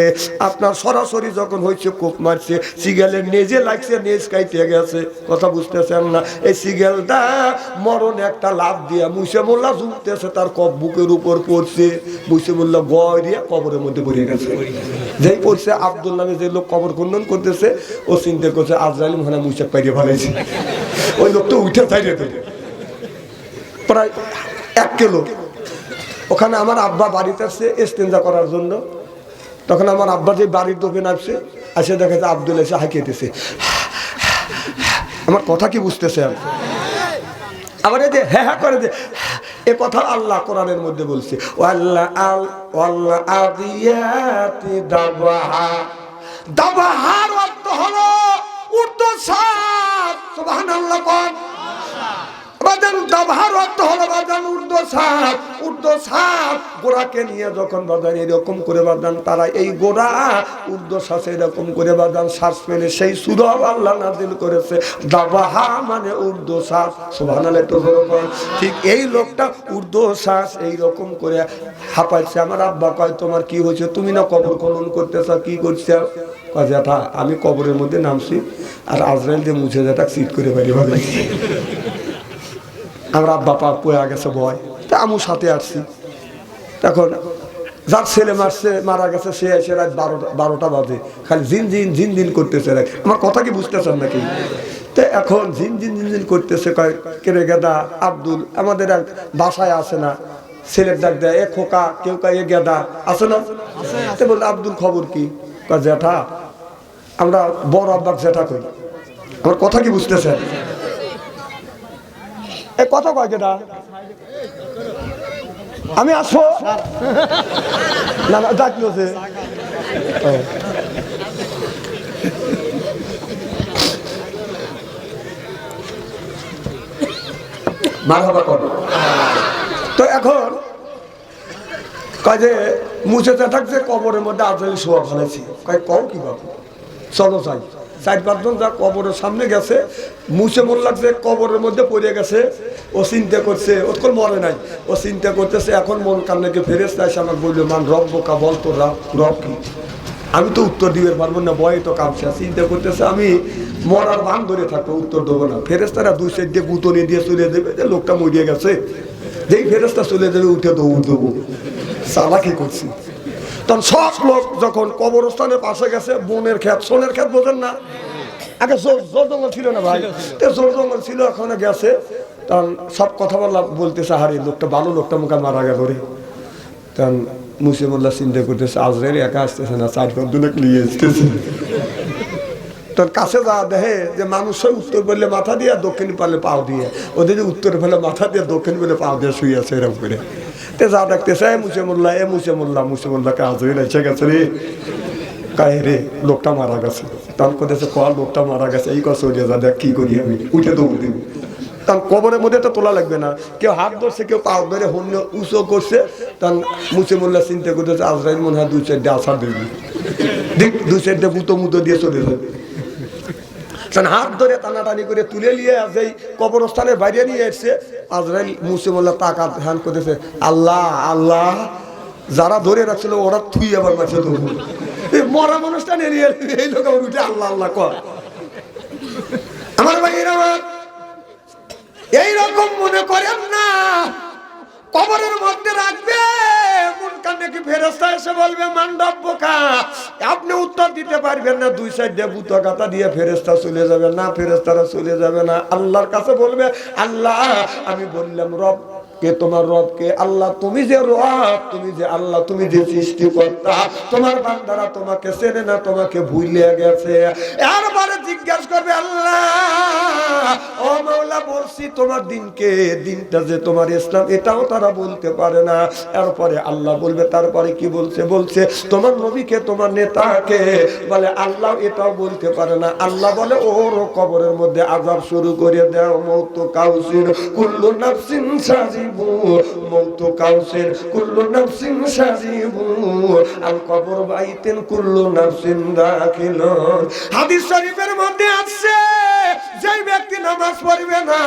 A: আপনার সরাসরি যখন হয়েছে কোপ মারছে, সিগেলের নেজে লাগছে, নেজ কাইতে গেছে। কথা বুঝতেছেন না? এই সিগেলটা মরণ একটা লাভ দিয়া মুসে মোল্লা ঝুঁকতেছে, তার কপ বুকের উপর পড়ছে। মুসে মোল্লা গয় দিয়ে কবরের মধ্যে পড়ে গেছে। যেই পড়ছে, আব্দুল নামে যে লোক কবর খনন করতেছে ও চিন্তা করছে আজরাইল মনে হয় মুসে পাইরে ফেলাইছে। ওই লোকটা উঠে চাইলে প্রায় 1 কিলো। ওখানে আমার আব্বা বাড়িতে আসছে ইস্তেঞ্জা করার জন্য। তখন আমার আব্বা যে বাড়ির দোকান আসছে, আসে দেখেছে আব্দুল এসে হাঁকিয়েতেছে। আমার কথা কি বুঝতেছে? আবার এই যে হ্যাঁ করে যে এ কথা আল্লাহ কোরআনের মধ্যে বলছে, দাবাহার অর্থ হলো উর্দু সাপ সুবহানাল্লাহ কোন বাজান দাভার অর্থ হলো বাজান উর্দু সাপ গোড়াকে নিয়ে যখন বাজান এরকম করে বাজান তারা এই গোড়া উর্দু শ্বাসে এরকম করে বাজান শ্বাস ফেলে সেই সূরা আল্লাহ নাযিল করেছে দাবাহা মানে উর্দু শ্বাস সুবহানাল্লাহ তো বলবেন ঠিক এই লোকটা উর্দু শ্বাস এই রকম করে হাঁপাইছে আমার আব্বা কয় তোমার কি হয়েছে তুমি না কবর খনন করতেছ কি করছে কয় জ্যাঠা আমি কবরের মধ্যে নামছি আর আজরাইল দিয়ে মুছে যেটা সিট করে বাইরে ভাবছি আমার আব্বা পা পয়া গেছে ভয় তা আমার সাথে আসছি তখন যার ছেলে মারা গেছে সে এসে রাত 12টা বাজে খালি জিন করতেছে আমার কথা কি বুঝতেছেন নাকি তো এখন জিন করতেছে কয় কেরে গেদা আব্দুল আমাদের এক বাসায় আসে না ছেলের ডাক দেয় এ খোকা কেউ কয় এ গেদা আছে না তো বললো আব্দুল খবর কি কয় জ্যাঠা আমরা বড় আব্বাক জ্যাঠা করি আমার কথা কি বুঝতেছেন এ কত কয় কেটা আমি আসবো না না ডাকলো যে মারহাবা কর তো এখন কয় যে মুছে থাকছে কবরের মধ্যে আজরাইল শোয়া ফেলেছি কয় কও কি বাবু চলো যাই 4-5 জন যা কবরের সামনে গেছে মুছে মন লাগছে কবরের মধ্যে পড়ে গেছে ও চিন্তা করছে ওর কোন মরে নাই ও চিন্তা করতেছে এখন মন কান্নাকে ফেরেশতা এসে আমাকে বললো মান রব্বকা বল তো রব কি আমি তো উত্তর দিতে পারবো না ভয়ে তো কাঁপছে চিন্তা করতেছে আমি মরার ভান ধরে থাকবো উত্তর দেবো না ফেরেশতারা 2 সাইড দিয়ে গুতনি দিয়ে চলে দেবে যে লোকটা মরিয়ে গেছে যেই ফেরেশতা চলে যাবে উঠে দৌড় দেবো চালাকি করছি তখন সব লোক যখন কবরস্থানের পাশে গেছে বনের ক্ষেত সোনের ক্ষেত বোঝেন না আগে জোর জঙ্গল ছিল না ভাই জোর জঙ্গল ছিল ওখানে গেছে তখন সব কথা বলতেছে হারি লোকটা ভালো লোকটা মুখে মারা গেল রে তখন মুসিমুল্লাহ চিন্তা করতেছে আজরাইল একা আসতেছে না 4-5 জনক নিয়ে আসতেছে তোর কাছে যা দেখে যে মানুষের উত্তর বললে মাথা দিয়ে দক্ষিণ পারলে পাও দিয়ে ওদের যে উত্তর ফেলে মাথা দিয়ে দক্ষিণ বলে পাও দিয়ে শুয়ে আছে এরকম করে তে যা দেখতেছে মুসিমুল্লাহকে আজরাইল এসে গেছে রে কায় রে লোকটা মারা গেছে তখন কোথাছে লোকটা মারা গেছে এই কথা চলিয়ে যা দেখ কি করি আমি উঠে দৌড় দিব তখন কবরের মধ্যে তো তোলা লাগবে না কেউ হাত ধরছে কেউ পাও ধরে হন্য উঁচু করছে তখন মুসিমুল্লাহ চিন্তা করতেছে আজরাইল মনে হয় 2 সাইডে আসার দেবে দেখ 2 সাইডে মুতো দিয়ে চলে যাবে হাত ধরে টানাটানি করে তুলে নিয়ে যেই কবরস্থানের বাইরে নিয়ে এসছে আজরাইল মুসিমুল্লাহ তাকাত ধ্যান করতেছে আল্লাহ আল্লাহ যারা ধরে রাখছিল ওরা থুই আবার মাঝে ধরবো মরা মানুষটা নিয়ে এই লোক আবার উঠে আল্লাহ আল্লাহ কর আমার ভাইয়ের আমার এইরকম মনে করেন না কবরের মধ্যে রাখবে মন কানে কি ফেরেশতা এসে বলবে মান্ডব্যকা আপনি উত্তর দিতে পারবেন না 2 সাইডে বুতো গাতা দিয়ে ফেরেশতা চলে যাবে না ফেরেশতারা চলে যাবে না আল্লাহর কাছে বলবে আল্লাহ আমি বললাম রব কে তোমার রব কে আল্লাহ তুমি যে রব তুমি যে আল্লাহ তুমি যে সৃষ্টিকর্তা তোমার বান্দারা তোমাকে চেনে না তোমাকে ভুলে গেছে এরপরে জিজ্ঞাসা করবে আল্লাহ ও মাওলা বলছি তোমার দিনটা যে তোমার ইসলাম এটাও তারা বলতে পারে না এরপরে আল্লাহ বলবে তারপরে কি বলছে তোমার নবীকে তোমার নেতাকে বলে আল্লাহ এটাও বলতে পারে না আল্লাহ বলে ওর কবরের মধ্যে আযাব শুরু করে দাও মউত কাউসির কুল্লু নাফসিন সাজিবু মউত কাউসির কুল্লু নাফসিন সাজিবু আল কবর বাইতিন কুল্লু নাফসিন দাখিলুন হাদিস শরীফের মধ্যে আছে যেই ব্যক্তি নামাজ পড়বে না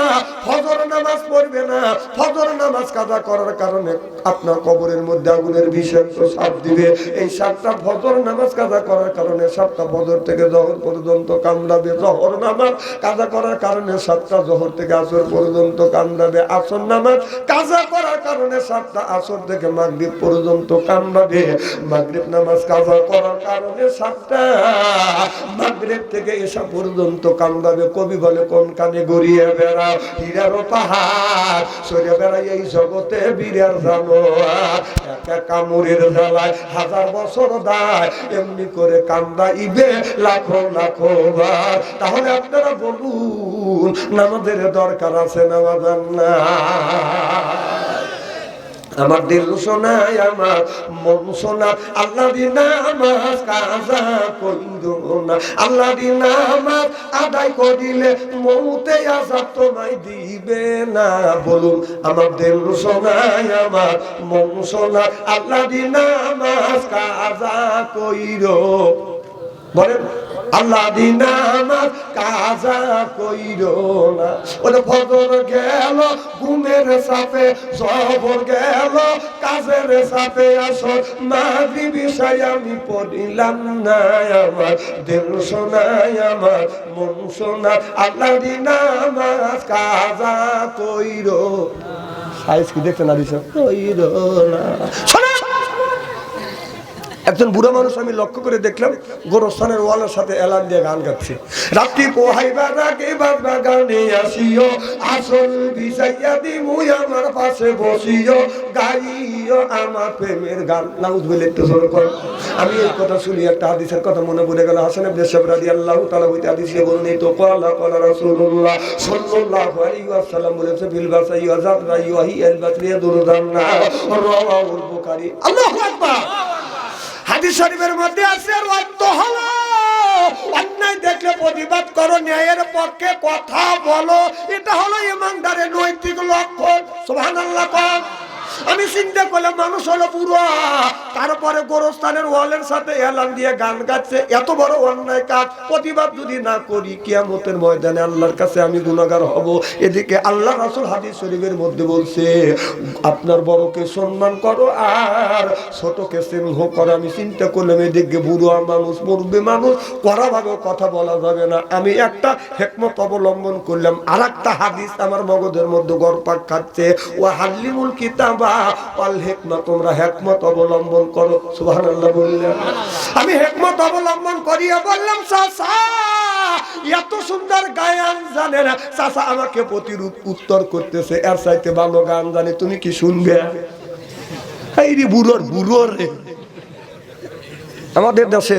A: ফজর নামাজ পড়বে না ফজর নামাজ কাজা করার কারণে আপনার কবরের মধ্যে আগুনের বিষাক্ত সাপ দিবে এই সাপটা ফজর নামাজ কাজা করার কারণে সাপটা ফজর থেকে জহর পর্যন্ত কামড়াবে জহর নামাজ কাজা করার কারণে সাপটা জহর থেকে আসর পর্যন্ত কামড়াবে আসর নামাজ কাজা করার কারণে সাপটা আসর থেকে মাগরিব পর্যন্ত কামড়াবে মাগরিব নামাজ কাজা করার কারণে সাপটা মাগরিব থেকে এসা পর্যন্ত কামড়াবে কবি বলে কোন কানে গড়িয়ে বেড়াও হীরারও পাহাড় সরে বেড়াই এই জগতে বীরের জানোয়ার একা কামড়ের জ্বালায় 1000 বছর দায় এমনি করে কান্দাইবে লাখো লাখো বার তাহলে আপনারা বলুন নামাজের দরকার আছে না বাজান না আমার দিল শোনায় আমার মন শোনা আল্লাহ দি নামাজ কাজা কইর না আল্লাহ দি নামাজ আদায় করিলে মউতে আযাব তোমায় দিবে না বলুন আমার দিল শোনায় আমার মন শোনা আল্লাহ দি নামাজ কাজা কইর বলেন আল্লাহ দি নামাজ কাজা কইর না ওরে ফজর গেল ঘুমের সাথে জহর গেল কাজের সাথে আসর মাগরিব ঈশা আমি পড়িলাম না আমার দিল শোনায় আমার মন শোনা আল্লাহ দি নামাজ কাজা কইর সাইজ কি দেখতে না দিছ কইর না শোনা একজন বুড়া মানুষ আমি লক্ষ্য করে দেখলাম গোরস্থানের ওয়ালের সাথে এলান দিয়ে গান গাচ্ছে রাত্রি পোহাইবার আগে বাবা গানে আসিও আসল বিছাইয়া দিমুই আমার পাশে বসিও গাইও আমার প্রেমের গান নাউজুবিল্লাহ একটু জোরে কর আমি এই কথা শুনি একটা হাদিসের কথা মনে পড়ে গেল হাসান ইবনে সাহেব রাদিয়াল্লাহু তাআলা হইতে হাদিসে বর্ণিত ক্বালা রাসূলুল্লাহ সাল্লাল্লাহু আলাইহি ওয়াসাল্লাম বলেছে বিল বাসাই ওয়া যাবরাই ওয়া হিয়াল বাসরিয়া দুরুদান্না রাওয়াহুল বুখারী আল্লাহু আকবার হাদিস শরীফের মধ্যে আছে রদ্দ হলো অন্যায় দেখলে প্রতিবাদ করো ন্যায়ের পক্ষে কথা বলো এটা হলো ইমানদারের নৈতিক লক্ষণ সুবহানাল্লাহ পাক আমি চিন্তা করলাম মানুষ হলো পুরো তারপরে গোরস্থানের ওয়ালের সাথে এলান দিয়ে গান গাচ্ছে এত বড় অন্যায় কাজ প্রতিবাদ যদি না করি কিয়ামতের ময়দানে আল্লাহর কাছে আমি গুনাহগার হব এদিকে আল্লাহ রাসূল হাদিস শরীফের মধ্যে বলছে আপনার বড়কে সম্মান করো আর ছোটকে স্নেহ করো আমি চিন্তা করলাম এদিকে বুড়ো মানুষ মুরব্বি মানুষ কড়াভাবে কথা বলা যাবে না আমি একটা হিকমত অবলম্বন করলাম আরেকটা হাদিস আমার মগজের মধ্যে গড়পাক খাচ্ছে ও হাল্লিমুল কিতাবা ওয়াল হিকমা তোমরা হিকমত অবলম্বন করো সুবহানাল্লাহ বললেন আমি হিকমত অবলম্বন করিয়া বললাম চাচা এত সুন্দর গান জানে না চাচা আমাকে প্রতিরূপ উত্তর করতেছে এর চাইতে ভালো গান জানে তুমি কি শুনবে এই রে বুড়োর রে আমাদের দেশে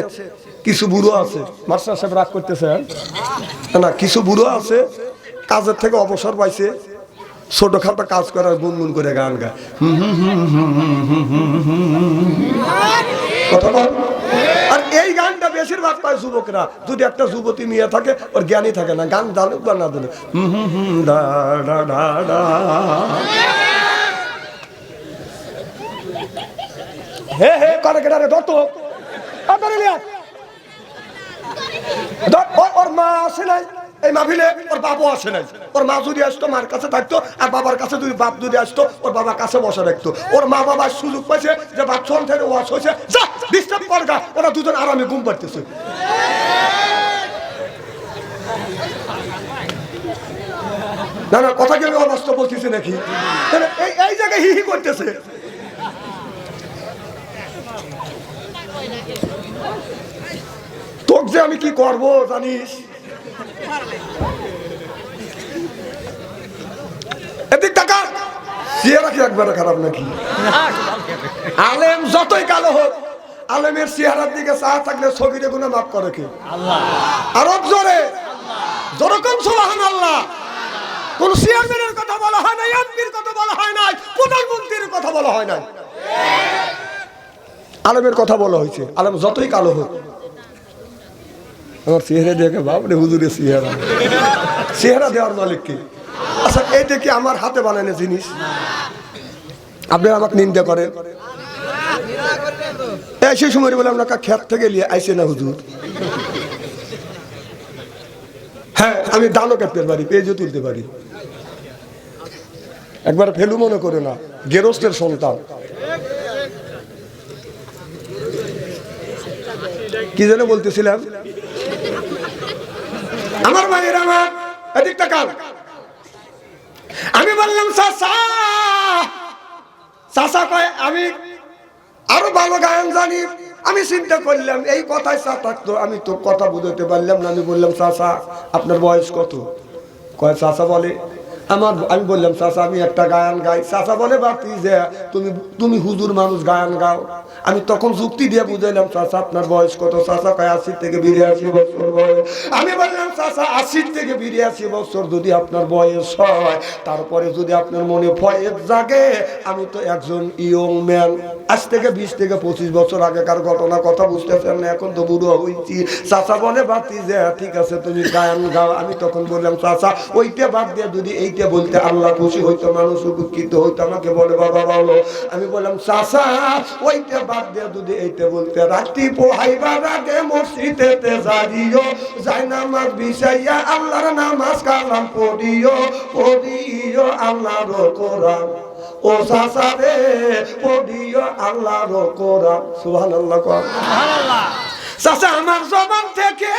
A: কিছু বুড়ো আছে মাস্টার সাহেব রাগ করতেছে না কিছু বুড়ো আছে কাজের থেকে অবসর পাইছে ছোটখাটো কাজ করার গুনগুন করে গান গায় কথা বল আর এই গানটা বেশিরভাগ পায় যুবকরা যদি একটা যুবতী মেয়ে থাকে ওর জ্ঞানী থাকে না গান জানুক বা না জানুক ডা ডা ডা ডা হে হে করে কেডারে দত ওর মা আসে নাই এই মাহফিলে ওর বাবা আসে নাই ওর মা যদি আসতো মার কাছে থাকতো আর বাবার কাছে যদি বাপ যদি আসতো ওর বাবার কাছে বসে রাখতো ওর মা বাবার সুযোগ পাইছে যে বাচ্চন থেকে ওয়াশ হয়েছে যা ডিস্টার্ব করগা ওরা দুজন আরামে ঘুম পাড়তেছে না না কথা কি আমি অবাস্তব বলতেছি নাকি এই জায়গায় হি হি করতেছে তোকে যে আমি কি করবো জানিস এদিক টাকা চেহারা কি একবারে খারাপ নাকি আলেম যতই কালো হোক আলেমের চেহারার দিকে চা থাকলে ছবিরে গুনাহ মাফ করে কে আল্লাহ আরো জোরে যেরকম সুবহানাল্লাহ কোন চেয়ারম্যানের কথা বলা হয় না এমপির কথা বলা হয় না প্রধানমন্ত্রীর কথা বলা হয় না আলেমের কথা বলা হয়েছে আলেম যতই কালো হোক আমার চেহারা দেখে বাপরে হুজুরের চেহারা দেওয়ার মালিক কি আচ্ছা এইটা কি আমার হাতে বানানো জিনিস আপনি আমাকে নিন্দা করেন সেই সময় বলে আমরা ক্ষেত থেকে নিয়ে আইসে না হুজুর হ্যাঁ আমি দানও কাটতে পারি পেজও তুলতে পারি একবার ফেলু মনে করে না গেরস্তের সন্তান কি যেন বলতেছিলাম আমার ভাইয়ের আমার এদিক তাকান আমি বললাম চাচা চাচা কয় আমি আরো ভালো গান জানি আমি চিন্তা করলাম এই কথাই চা থাকতো আমি তো কথা বুঝতে পারলাম না আমি বললাম চাচা আপনার বয়স কত কয় চাচা বলে আমি বললাম চাচা আমি একটা গান গাই। চাচা বলে বাতি যে তুমি হুজুর মানুষ গান গাও। আমি তখন যুক্তি দিয়ে বুঝাইলাম চাচা আপনার বয়স কত? চাচা কয় 80 থেকে 82 বছর বয়স। আমি বললাম চাচা 80 থেকে 82 বছর যদি আপনার বয়স হয়, তারপরে যদি আপনার মনে ফয়েজ জাগে, আমি তো একজন ইয়ং ম্যান। আজ থেকে 20 থেকে 25 বছর আগেকার ঘটনা, কথা বুঝতেছেন না, এখন তো বুড়ো হয়েছি। চাচা বলে বাতি যে ঠিক আছে তুমি গান গাও। আমি তখন বললাম চাচা ওইটা বাদ দিয়ে যদি এইটা বলতে আল্লাহ খুশি হইতো, মানুষ উপকৃত হইতো। আমাকে বলে বাবা বলো। আমি বললাম চাচা ওইটা বাদ দিয়ে যদি এইটা বলতে, রাত্রি পোহাইবার আগে মসজিদেতে যাইও, যাই নামাজ বিছাইয়া আল্লাহর নামাজ কালাম পড়িও, পড়িও আল্লাহর কোরআন। ও চাচা রে পড়িও আল্লাহর কোরআন। সুবহানাল্লাহ সুবহানাল্লাহ। চাচা আমার জবান থেকে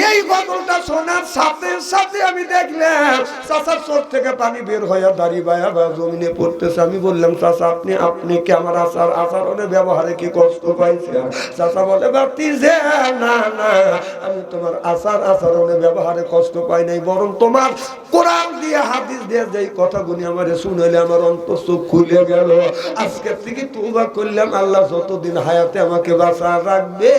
A: এই গজলটা শোনার সাথে সাথে আমি দেখলাম চাচার চোখ থেকে পানি বের হয়ে দাঁড়িয়ে বায়া জমিনে পড়তেছে। আমি বললাম চাচা আপনি কি আমার আচরণের ব্যবহারে কি কষ্ট পাইছেন? চাচা বলে বাতি যে না না, আমি তোমার আচরণের ব্যবহারে কষ্ট পাই নাই, বরং তোমার কোরআন দিয়ে হাদিস দিয়ে যেই কথাগুলি আমার শুনলে আমার অন্তর চোখ খুলে গেল। আজকে থেকে তওবা করলাম, আল্লাহ যতদিন হায়াতে আমাকে বাঁচা রাখবে,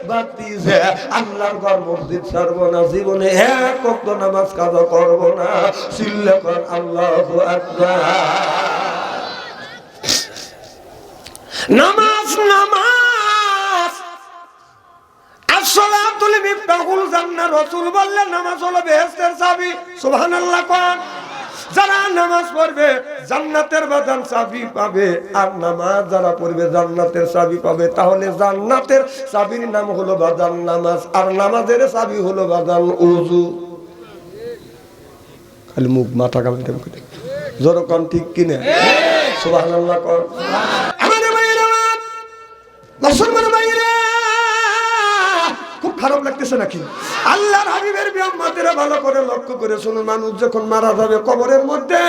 A: বাতি যে আল্লাহর ঘর মসজিদ ছাড়বো না, জীবনে এক ওয়াক্ত নামাজ কাজা করবো না। চিল্লা কর আল্লাহু আকবার। নামাজ নামাজ আসসালাতুল মিফতাহুল জান্নাহ। রাসূল বললেন নামাজ হলো বেহেশতের চাবি। সুবহানাল্লাহ কোন। যারা নামাজ পড়বে জান্নাতের বাগান চাবি পাবে, আর নামাজ যারা পড়বে জান্নাতের চাবি পাবে। তাহলে জান্নাতের চাবির নাম হলো বাগান নামাজ, আর নামাজের চাবি হলো বাগান উযু। খালি মুখ মাথা কামাইতে জোরকন ঠিক কিনা? সুবহানাল্লাহ কোন। আমাদের ভাইয়েরা, মুসলমান ভাইয়েরা, খুব খারাপ লাগতেছে নাকি? আল্লাহর হাবিবের বিয়াম্মাতেরা ভালো করে লক্ষ্য করে শুনুন। মানুষ যখন মারা যাবে কবরের মধ্যে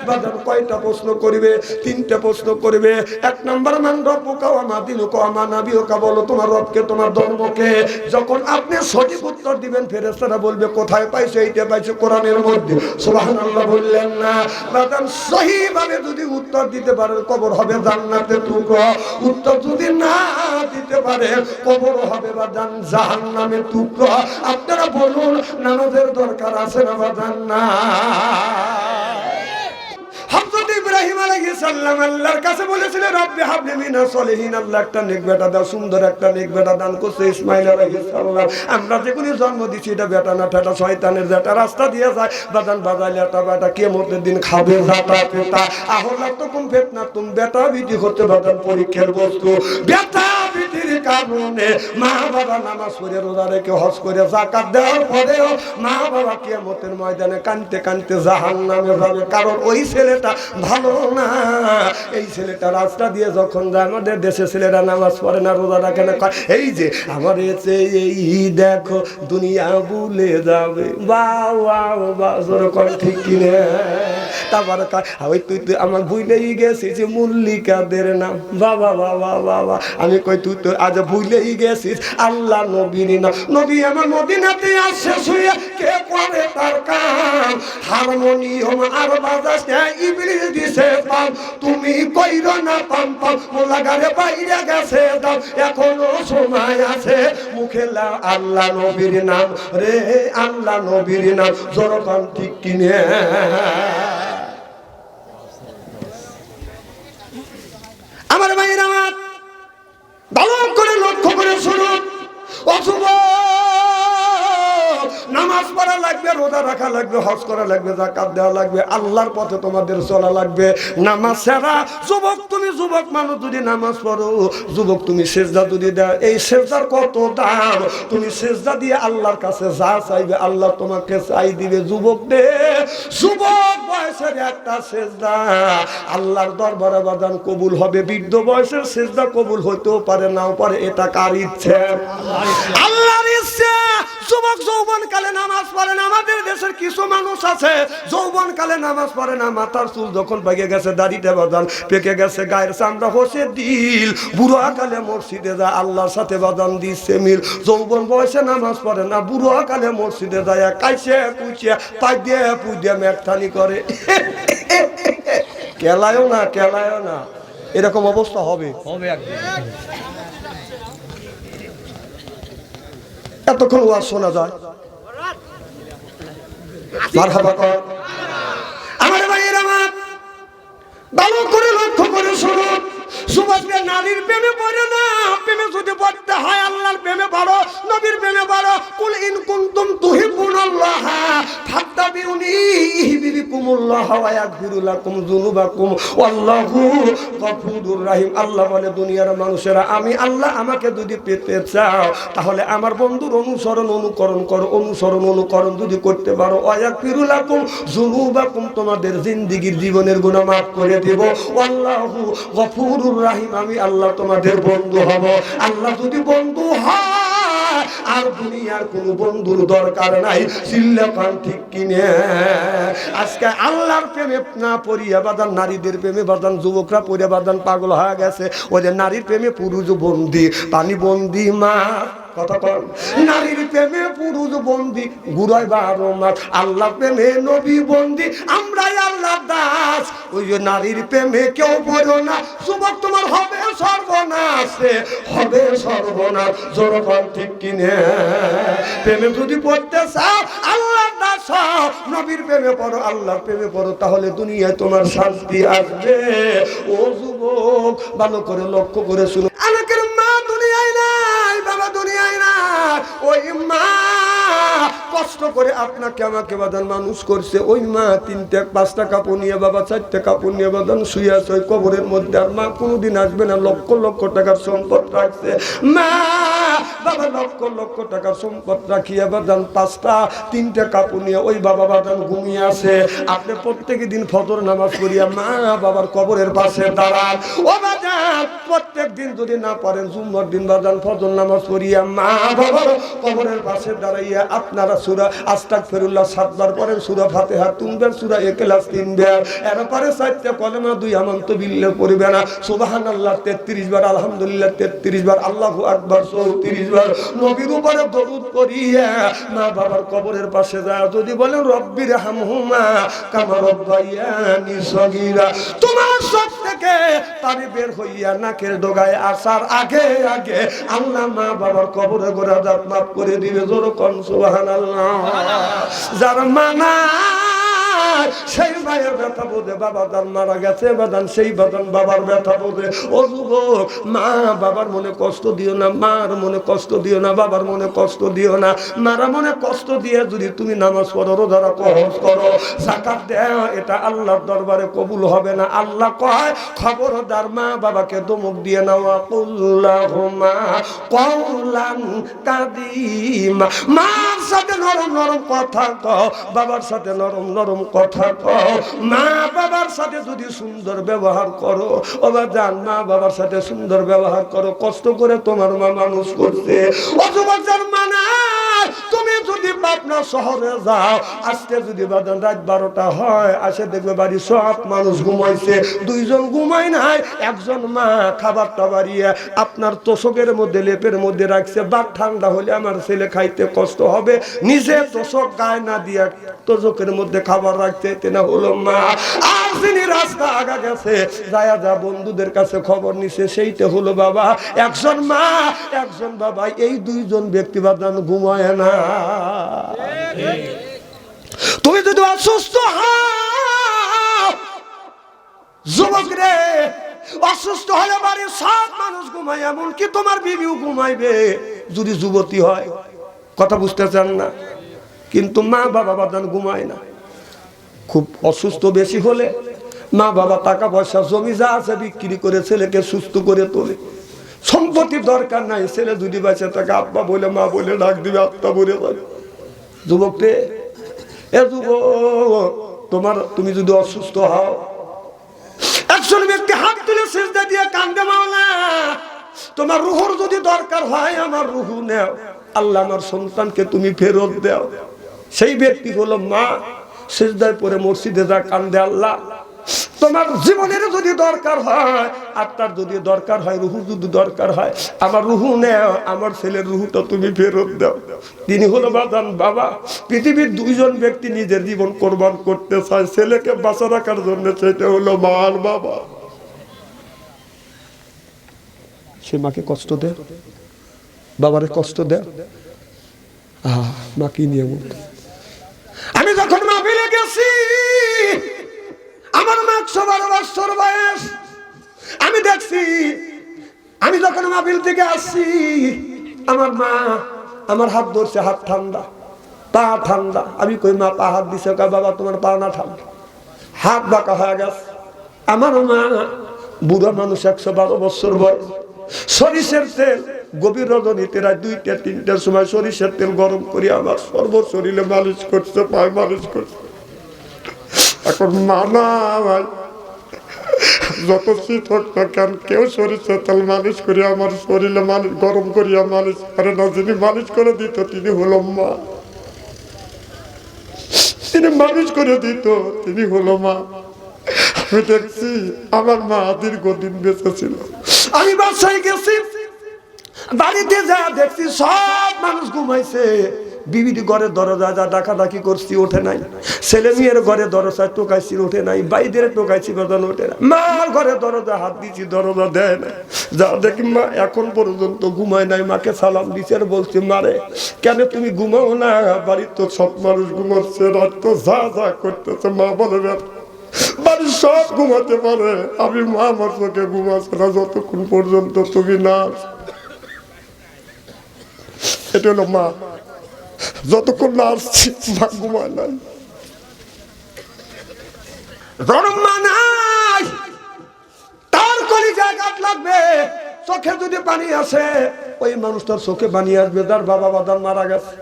A: বাজার কয়টা প্রশ্ন করবে? 3টে প্রশ্ন করবে। 1 নাম্বার মান রব্বুকা ওয়া মা দীনুকা ওয়া মা নাবিয়ুকা, বলো তোমার রবকে, তোমার ধর্মকে। যখন আপনি সঠিক উত্তর দিবেন ফেরেশতারা বলবে কোথায় পাইছো? এইটা পাইছো কোরআনের মধ্যে। সুবহানাল্লাহ বললেন না? বাজার সহিভাবে যদি উত্তর দিতে পারেন কবর হবে জান্নাতের টুকরো। উত্তর যদি না দিতে পারে কবর হবে বাজার জাহান্নামের টুকরো। আপনারা বলুন নামাজের দরকার আছে না বাজার না? হযরত ইব্রাহিম আলাইহিস সালাম আল্লাহর কাছে বলেছিলেন রব্বি হাবলি মিনাস সলিহিন, আল্লাহ একটা নেক বেটা দাও। সুন্দর একটা নেক বেটা দান করছে ইসমাঈল আলাইহিস সালাম। আমরা যেগুলি জন্ম দিছি এটা বেটা না ঠেটা শয়তানের যেটা রাস্তা দিয়ে যায় বাজান বাজাইলে একটা বেটা কিয়ামতের দিন খাবে জাতা পেতা। আহলা তকুম ফিতনা, তুমি বেটা বিটি হতে বাজান পরীক্ষার বস্তু। বেটা বিটির কারণে মা বাবা নামাজ পড়ে রোজা রেখে হজ করে যাকাত দেওয়ার পরেও মা বাবা কিয়ামতের ময়দানে কাঁদতে কাঁদতে জাহান্নামে যাবে, কারণ ওই ছেলেটা ভালো না। এই ছেলেটা রাস্তা দিয়ে যখন যায়, আমাদের দেশে ছেলেরা নামাজ পড়ে না, রোজা রাখে না, এই যে আমার এসে এই দেখো দুনিয়া ভুলে যাবে। বাহ বাহ বাহ, যেরকম ঠিক কিনে। তারপর ওই তুই আমার ভুলেই গেছিস মল্লিকাদের নাম। বাবা বাবা বাবা, আমি কই তুই তো আজ ভুলেই গেছিস আল্লাহ নবীর নাম। নবী আমার মদিনাতে আসছে শুয়ে, কে করে তার কাম? হারমোনিয়াম আর বাজাস ইবলিস দিছে পাম, তুমি কইরো না পাম পাম, মোলাগারে বাইরে গেছে দাও, এখনো সময় আছে। মুখে লাও আল্লাহ নবীর নাম রে, আল্লাহ নবীর নাম। জোরকান ঠিক কিনে? আমার ভাইরা ভালো করে লক্ষ্য করে শুনুন। নামাজ পড়া লাগবে, রোজা রাখা লাগবে, হজ করা লাগবে, যাকাত দেওয়া লাগবে, আল্লাহর পথে তোমাদের চলা লাগবে। নামাজ ছাড়া যুবক, তুমি যুবক মানুষ যদি নামাজ পড়ো, যুবক তুমি সেজদা যদি দাও, এই সেজদার কত দাম! তুমি সেজদা দিয়ে আল্লাহর কাছে যা চাইবে আল্লাহ তোমাকে চাই দিবে। যুবক দে, যুবক বয়সের একটা সেজদা আল্লাহর দরবারে বাদান কবুল হবে। বৃদ্ধ বয়সের সেজদা কবুল হইতেও পারে, নাও পারে, এটা কার ইচ্ছে? আল্লাহর ইচ্ছে। যুবক যৌবন কালে নামাজ পড়ে না। আমাদের দেশের কিছু মানুষ আছে যৌবন কালে নামাজ পড়ে না, মাথার চুল যখন পেকে গেছে, দাড়িটা বাদান পেকে গেছে, গায়ের চামড়া হসে দিল, বুড়ো কালে মসজিদে যায় আল্লাহর সাথে বাদান দিচ্ছে মিল। যৌবন বয়সে নামাজ পড়ে না, বুড়ো কালে মসজিদে যায় কাইছে কুইছে পাই দিয়ে পুই দিয়ে মেঘথানি করে। কেলায়ও না, কেলায়ও না, এরকম অবস্থা হবে। এতক্ষণ ওয়াজ শোনা যায়। মারহাবা কর আমার ভাইয়ের, আমার ভালো করে লক্ষ্য করে শুনুন। যুবকরা নারীর প্রেমে পড়ে না, প্রেমে যদি পড়তে হয় আল্লাহর প্রেমে পড়ো, নবীর প্রেমে পড়ো। কুল ইন কুনতুম তুহিব্বুনাল্লাহ ফাত্তাবিউনি ইউহিব্বুকুমুল্লাহ ওয়া ইয়াগফিরু লাকুম যুনুবাকুম ওয়াল্লাহু গফুরুর রহিম। আল্লাহ বলে দুনিয়ার মানুষেরা, আমি আল্লাহ আমাকে যদি পেতে চাও তাহলে আমার বন্ধুর অনুসরণ অনুকরণ করো, অনুসরণ অনুকরণ যদি করতে পারো, ওয়া ইয়াগফিরু লাকুম যুনুবাকুম, তোমাদের জিন্দেগীর জীবনের গুনাহ মাফ করে দেব। ওয়াল্লাহু গফুরুর রহিম, আমি আল্লাহ তোমাদের বন্ধু হব। আল্লাহ যদি বন্ধু হয় আর দুনিয়ার কোন বন্ধুর দরকার নাই। চিল্লাপান ঠিক কিনে? আজকে আল্লাহর প্রেমে না পড়িয়া বাদান, নারীদের প্রেমে বাদান যুবকরা পড়িয়া বাদান পাগল হয়ে গেছে। ওদের নারীর প্রেমে পুরুষ বন্দি, পানি বন্দি মা কথা কন। নারীর প্রেমে পুরুষ বন্দি, গুড়াই 12 মাস। আল্লাহ প্রেমে নবী বন্দি, আমরাই আল্লাহ দাস। ওই যে নারীর প্রেমে কেউ পড়ো না, যুবক তোমার হবে সর্বনাশ, হবে সর্বনাশ। জোরফান ঠিক কিনে? প্রেমে যদি পড়তে চাও আল্লাহ দাস, নবীর প্রেমে পড়ো, আল্লাহর প্রেমে পড়ো, তাহলে দুনিয়ায় তোমার শান্তি আসবে। ও যুবক ভালো করে লক্ষ্য করে শুনো। অনেকের মা দুনিয়ায় নাই, বাবা দুনিয়ায় না, ওই মা কষ্ট করে আপনাকে আমাকে বাদান মানুষ করছে। ওই মা 3-5 কাপড় নিয়ে, বাবা 4 কাপড় নিয়ে বাদান শুয়ে আছে ওই কবরের মধ্যে। আর মা কোনোদিন আসবে না, লক্ষ লক্ষ টাকার সম্পদ রাখছে মা বাবা, লক্ষ লক্ষ টাকার সম্পদ রাখিয়া বাদান 3টা কাপড় নিয়ে ওই বাবা বাদান ঘুমিয়ে আছে। আপনি প্রত্যেক দিন ফজর নামাজ পড়িয়া মা বাবার কবরের পাশে দাঁড়ান। ও বাজান প্রত্যেক দিন যদি না পারেন জুম্মার দিন বাদান ফজর নামাজ পড়িয়া মা বাবার কবরের পাশে দাঁড়াইয়া আপনারা সূরা আস্তাগফিরুল্লাহ 7 বার পড়েন, সূরা ফাতিহা 3 বার, সূরা ইখলাস 3 বার, এরপরে 4টা কলেমা 2 আমানতু বিল্লাহ পড়বে না, সুবহানাল্লাহ 33 বার, আলহামদুলিল্লাহ 33 বার, আল্লাহু আকবার 34 বার, নবীর উপরে দরুদ পড়িয়া মা বাবার কবরের পাশে যায় যদি বলেন রব্বির হামহুমা কামা রব্বায়ানি সগীরা, তোমার সব থেকে পানি বের হইয়া নাকের ডগায় আসার আগে আগে আল্লাহ মা বাবার কবরে গোরা দাঁত মাফ করে দিবে। জোর কোন সুবহানাল্লাহ। যার মানা সেই ভাইয়ের ব্যথা বোঝে, বাবা যার মারা গেছে বাদান সেই বাদান বাবার ব্যথা বোঝে। ও যুবক, মা বাবার মনে কষ্ট দিও না, মার মনে কষ্ট দিও না, বাবার মনে কষ্ট দিও না। মারা মনে কষ্ট দিয়ে যদি তুমি নামাজ পড়ো, রোজা রাখো, হজ করো, যাকাত দাও, এটা আল্লাহর দরবারে কবুল হবে না। আল্লাহ কয় খবরদার মা বাবাকে ধমক দিয়ে নাও, আল্লাহুম্মা কওলান কাদিমা, মার সাথে নরম নরম কথা কও, বাবার সাথে নরম নরম কথা কও। মা বাবার সাথে যদি সুন্দর ব্যবহার করো, ও বাজান মা বাবার সাথে সুন্দর ব্যবহার করো, কষ্ট করে তোমার মা মানুষ করছে। ও যুবকদের মানা, তুমি যদি পাবনা শহরে যাও, আজকে যদি বাজান রাত 12টা হয়, আসে দেখবে বাড়ি সব মানুষ ঘুমাইছে, 2 জন ঘুমায় নাই, একজন মা খাবারটা বাড়িয়ে আপনার তোষকের মধ্যে লেপের মধ্যে রাখছে। বাদ ঠান্ডা হলে আমার ছেলে খাইতে কষ্ট হবে, নিজে তোষক গায়ে না দিয়ে তোষকের মধ্যে খাবার রাখতে না হলো মা। আর যিনি রাস্তা আগা গেছে যায় যা বন্ধুদের কাছে খবর নিছে, সেইটা হলো বাবা। একজন মা একজন বাবা, এই 2 জন ব্যক্তি বাদান ঘুমায় না। তুমি যদি অসুস্থ হও যুবক রে, অসুস্থ হলে বাড়ির সব মানুষ ঘুমায়, এমনকি তোমার বিবিও ঘুমাইবে যদি যুবতী হয়। কথা বুঝতে চান না? কিন্তু মা বাবা বাদান ঘুমায় না। খুব অসুস্থ বেশি হলে মা বাবা টাকা পয়সা জমি যা আছে বিক্রি করে ছেলেকে সুস্থ করে তোলে। সম্পত্তির দরকার নাই, ছেলে যদি বাঁচে তাকে আব্বা বলে মা বলে ডাক দিবে, আত্মা বলে যাবে। যুবককে, এ যুবক, তুমি যদি অসুস্থ হও, একজন ব্যক্তি হাত তুলে সিজদা দিয়ে কান্দে, মাওলা তোমার রুহুর যদি দরকার হয় আমার রুহু নেও, আল্লাহ আমার সন্তানকে তুমি ফেরত দাও। সেই ব্যক্তি হলো মা। সিজদায় পড়ে মসজিদে যা কান্দে, আল্লাহ তোমার জীবনের যদি দরকার হয়, আত্মার যদি দরকার হয়, রুহু যদি দরকার হয়, আমার রুহু নেও, আমার ছেলের রুহুটা তুমি ফেরত দাও। তিনি হলো বাদান বাবা। পৃথিবীর দুইজন ব্যক্তি নিজের জীবন কোরবান করতে চায় ছেলেকে বাঁচা রাখার জন্য, সেটা হলো মা আর বাবা। সে মাকে কষ্ট দেয়, বাবারে কষ্ট দেয়। মা কি নিয়ে আমি যখন মাহফিলে গেছি, আমার মা ১১২ বছর বয়স। আমি দেখছি, আমি যখন মাহফিল থেকে আসছি, আমার মা আমার হাত ধরছে, হাত ঠান্ডা, পা ঠান্ডা। আমি কই মা পা হাত দিছে, বাবা তোমার পা না ঠান্ডা, হাত বাঁকা হয়ে গেছে। আমার মা বুড়া মানুষ, ১১২ বছর বয়স। সরিষের তেল গভীর রজনীতে রাত ২টা ৩টার সময় সরিষার তেল গরম করে আমার সর্ব শরীরে মালিশ করছে, পায়ে মালিশ করছে। এখন মানা ভাই, যত শীত হোক না কেন, কেউ সরিষার তেল মালিশ করিয়া আমার শরীরে মালিশ গরম করিয়া মালিশ করে না। যিনি মালিশ করে দিত তিনি হলো মা। তিনি মালিশ করে দিত তিনি হলো মা। আমি দেখছি আমার মা দীর্ঘদিন বেঁচে ছিল। আমি বাসায় গেছি, বাড়িতে যা দেখছি সব মানুষ ঘুমাইছে। বিবির ঘরে দরজা যা ডাকাডাকি করছি, ওঠে নাই। ছেলে মেয়ের ঘরে দরজায় টোকাইছি, ওঠে নাই। বাইদের টোকাইছি, বেদন ওঠে না। মার ঘরে দরজা হাত দিচ্ছি, দরজা দেয় না। যা দেখি মা এখন পর্যন্ত ঘুমায় নাই। মাকে সালাম দিচ্ছে আর বলছি, মারে কেন তুমি ঘুমাও না? বাড়ির তো সব মানুষ ঘুমাচ্ছে, রাত তো যা যা করতেছে। মা বলে বাড়ির সব ঘুমাতে পারে, আমি মা আমার চোখে ঘুমাচ্ছে না যতক্ষণ পর্যন্ত তুমি না। এটা হলো মা। যতক্ষণ না আসছি মা ঘুমায় নাই। মা নাই, তার কলিজায় আঘাত লাগবে। চোখে যদি পানি আসে, ওই মানুষটার চোখে পানি আসবে তার বাবা বাদান মারা গেছে।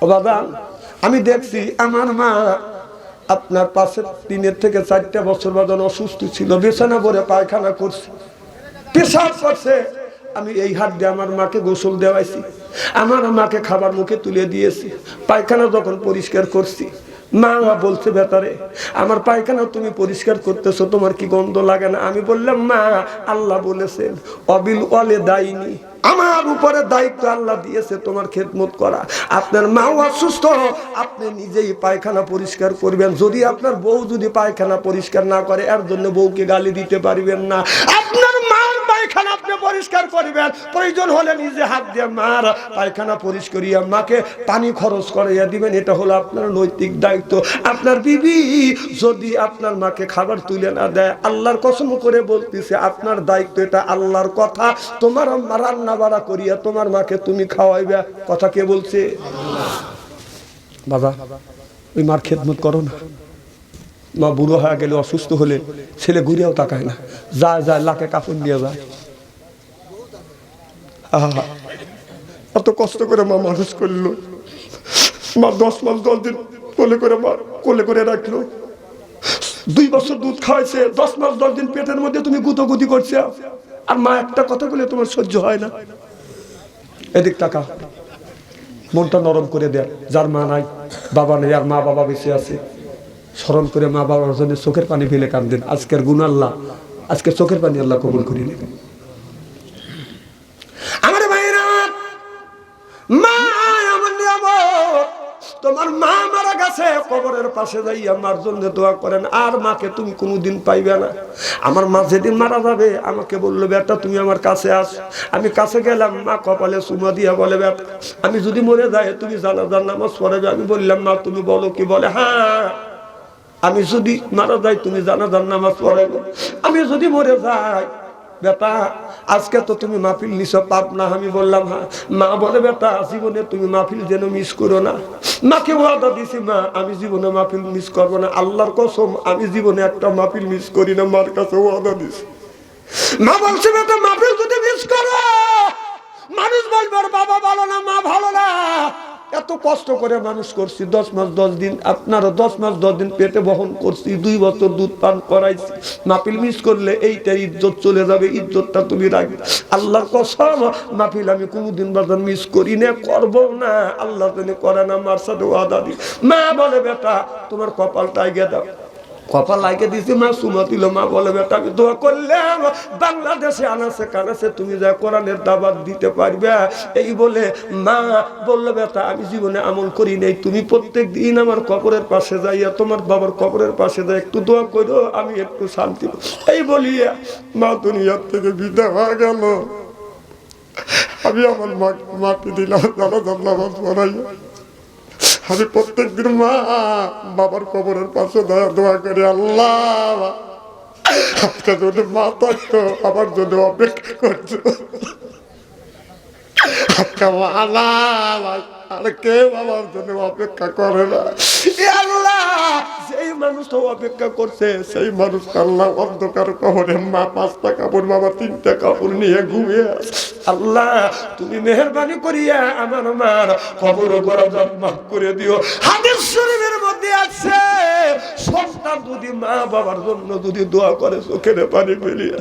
A: ও বাদান, আমি দেখছি আমার মা আপনার পাশে ৩ থেকে ৪টা বছর বাদন অসুস্থ ছিল, বিছানা ভরে পায়খানা করছে, পেশাব করছে। আমি এই হাত দিয়ে আমার মাকে গোসল দেওয়াইছি, আমার মাকে খাবার মুখে তুলে দিয়েছি। পায়খানা যখন পরিষ্কার করছি, মা বলছে, বেটারে আমার পায়খানা তুমি পরিষ্কার করতেছো, তোমার কি গন্ধ লাগে না? আমি বললাম, মা আল্লাহ বলেছেন অবিল ওয়ালে দায়নি, আমার উপরে দায়িত্ব আল্লাহ দিয়েছে তোমার খেদমত করা। আপনার মাও অসুস্থ, আপনি নিজেই পায়খানা পরিষ্কার করবেন। যদি আপনার বউ যদি পায়খানা পরিষ্কার না করে, এর জন্য বউকে গালি দিতে পারবেন না। আপনার মার পায়খানা আপনি পরিষ্কার করবেন, প্রয়োজন হলে নিজে হাত দিয়ে মার পায়খানা পরিষ্কার করিয়া মাকে পানি খরচ করাইয়া দিবেন। এটা হলো আপনার নৈতিক দায়িত্ব। আপনার বিবি যদি আপনার মাকে খাবার তুলে না দেয়, আল্লাহর কসম করে বলতেছে আপনার দায়িত্ব এটা, আল্লাহর কথা। তোমার রান্না বাড়া করিয়া তোমার মাকে তুমি খাওয়াইবে, কথা কে বলছে? বাবা ওই মার খেদমত করো না। মা বুড়ো হয়ে গেলে, অসুস্থ হলে ছেলে ঘুরেও তাকায় না, যায় যায় লাখে কাপড় নিয়ে যায়। এত কষ্ট করে মা মানুষ করলো। মা 10 মাস 10 দিন কোলে করে রাখলো। 2 বছর দুধ খাওয়াইছে, 10 মাস 10 দিন পেটের মধ্যে তুমি গুতোগুতি করছে। আর মা একটা কথা বলে তোমার সহ্য হয় না। এদিক টাকা মনটা নরম করে দেয়। যার মা নাই, বাবা নেই, আর মা বাবা বেঁচে আছে, স্মরণ করে মা বাবার জন্য চোখের পানি ফেলে কাঁদেন। আজকের গুণ আল্লাহ, আজকে চোখের পানি আল্লাহ কবুল করে নেবেন। আমার ভাইরা, মা আমার নিয়ামত। তোমার মা মারা গেছে, কবরের পাশে যাইয়া মার জন্য দোয়া করেন। আর মাকে তুমি কোনোদিন পাইবে না। আমার মা যেদিন মারা যাবে, আমাকে বললো, বেটা তুমি আমার কাছে আস। আমি কাছে গেলাম, মা কপালে চুমা দিয়া বলে, বেটা আমি যদি মরে যাই তুমি জানাজার নামাজ পড়াবে। আমি বললাম, মা তুমি বলো কি? বলে, হ্যাঁ আমি যদি মারা যাই তুমি জানাজার নামাজ পড়াবে। আমি যদি মরে যাই, বেটা আজকে তো তুমি মাহফিল নিছ, পাপ না? আমি বললাম হ্যাঁ। মা বলে, বেটা জীবনে তুমি মাহফিল যেন মিস করো না। মাকে ওয়াদা দিছি, মা আমি জীবনে মাহফিল মিস করবো না, আল্লাহর কসম আমি জীবনে একটা মাহফিল মিস করি না। মার কাছে ওয়াদা দিছি। মা বলছে, বেটা মাহফিল যদি মিস করো, মানুষ বলবে বাবা ভালো না, মা ভালো না, এত কষ্ট করে মানুষ করছি, 10 মাস 10 দিন, আপনারও 10 মাস 10 দিন পেটে বহন করছি, 2 বছর দুধ পান করাইছি। মাহফিল মিস করলে এইটা ইজ্জত চলে যাবে, ইজ্জতটা তুমি রাখবে। আল্লাহর কসম, মাহফিল আমি কোনোদিন বাজার মিস করি না, করবো না। আল্লাহ তুমি করে না, আমার সাথে ওয়াদা দি। মা বলে বেটা তোমার কপালটা আগে দাও, কপাল লাগে দিছি। মা সুমা দিল, মা বলে বেটা আমি দোয়া করলাম বাংলাদেশে আনাছে কানাছে তুমি যা কোরআনের দাওয়াত দিতে পারবে। এই বলে মা বললো বেটা আমি জীবনে আমল করি নাই, তুমি প্রত্যেক দিন আমার কবরের পাশে যাইয়া তোমার বাবার কবরের পাশে যাই একটু দোয়া করো, আমি একটু শান্তি। এই বলিয়া মা দুনিয়ার থেকে বিদায় হয়ে গেল। আমি আমার মাকে দিলাম নামাজ পড়াইয়া। আমি প্রত্যেকদিন মা বাবার কবরের পাশে দোয়া করি, আল্লাহ আজকে যদি মা থাকতো আমার জন্য অপেক্ষা করছো, আর কেউ আমার জন্য অপেক্ষা করে না। আল্লাহ সেই মানুষটা অপেক্ষা করছে, সেই মানুষ আল্লাহ অন্ধকার কবরে মা 5টা কাপড় বাবা 3টা কাপড় নিয়ে ঘুমিয়ে আছে। আল্লাহ তুমি মেহেরবানি করিয়া আমার মার কবর মাফ করে দিও। হাদিস শরীফের মধ্যে আছে সন্তান যদি মা বাবার জন্য যদি দোয়া করে চোখের পানি ফেলিয়া,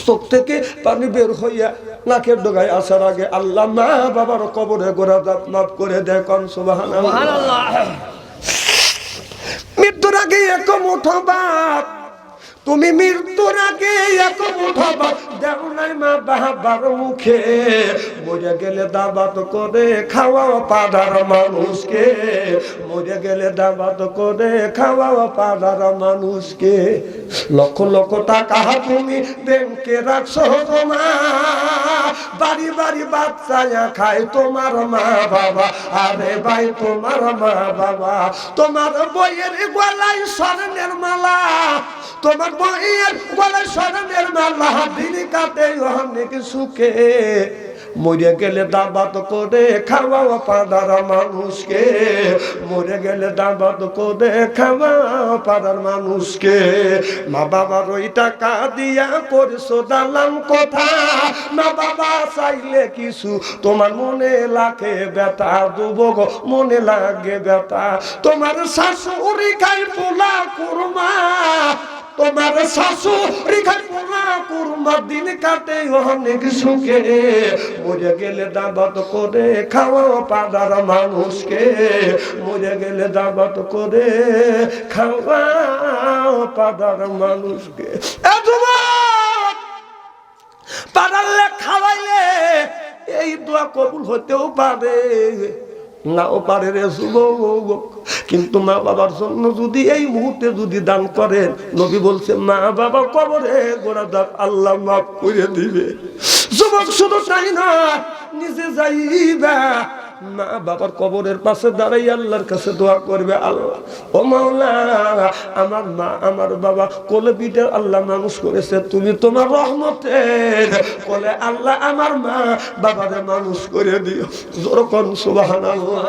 A: চোখ থেকে পানি বের হইয়া নাকের ডগায় আসার আগে আল্লাহ মা বাবার কবরে গোড়া দাঁত মাফ করে দেয়। কোন সুবহানাল্লাহ। মৃত্যুর আগে এক মুঠো ভাত, তুমি মৃত্যুর আগে এক মুঠো ভাত দেও নাই মা বাবার মুখে, মরে গেলে দাবাত করে খাওয়াও পাড়ার মানুষকে, মরে গেলে দাবাত করে খাওয়াও পাড়ার মানুষকে। লক্ষ লক্ষ টাকা তুমি ব্যাংকে রাখছো জমা, বাড়ি বাড়ি বাচ্চা খায় তোমার মা বাবা। আরে ভাই তোমার মা বাবা, তোমার বইয়ের গলায় স্বর্ণের মালা, তোমার বইয়ের গলায় স্বর্ণের মালা দিন কাটে অনেক সুখে, মরে গেলে দাবাত করে খাওয়াও পাড়ার মানুষকে, মরে গেলে দাবাত করে খাওয়াও পাড়ার মানুষকে। মা বাবার ওই টাকা দিয়া করছো দালাম কথা, মা বাবা চাইলে কিছু তোমার মনে লাগে বেটা, যুবক মনে লাগে বেটা। তোমার শাশুড়ি খাই পোলা কুরমা, তোমার শাশুড়ি খাই পোলা কুরমা দিন কাটে অনেক সুখে, মরে গেলে দাবাত করে খাওয়াও পাড়ার মানুষকে, মরে গেলে দাবাত করে খাওয়াও পাড়ার মানুষকে। পাড়ালে খাওয়াইলে এই দোয়া কবুল হতেও পারে, নাও পারে রে যুবক। কিন্তু মা বাবার জন্য যদি এই মুহূর্তে যদি দান করেন, নবী বলছে মা বাবা কবরে গোড়া দাঁত আল্লাহ মাফ করে দিবে। যুবক শুধু তাই না, নিজে যাইবা মা বাবার কবরের পাশে দাঁড়াই আল্লাহর কাছে দোয়া করবে, আল্লাহ ও মাওলা আমার মা আমার বাবা কোলে পিঠে আল্লাহ মানুষ করেছে, তুমি তোমার রহমতের কোলে আল্লাহ আমার মা বাবারে মানুষ করে দিও। জোর কোন সুবহানাল্লাহ।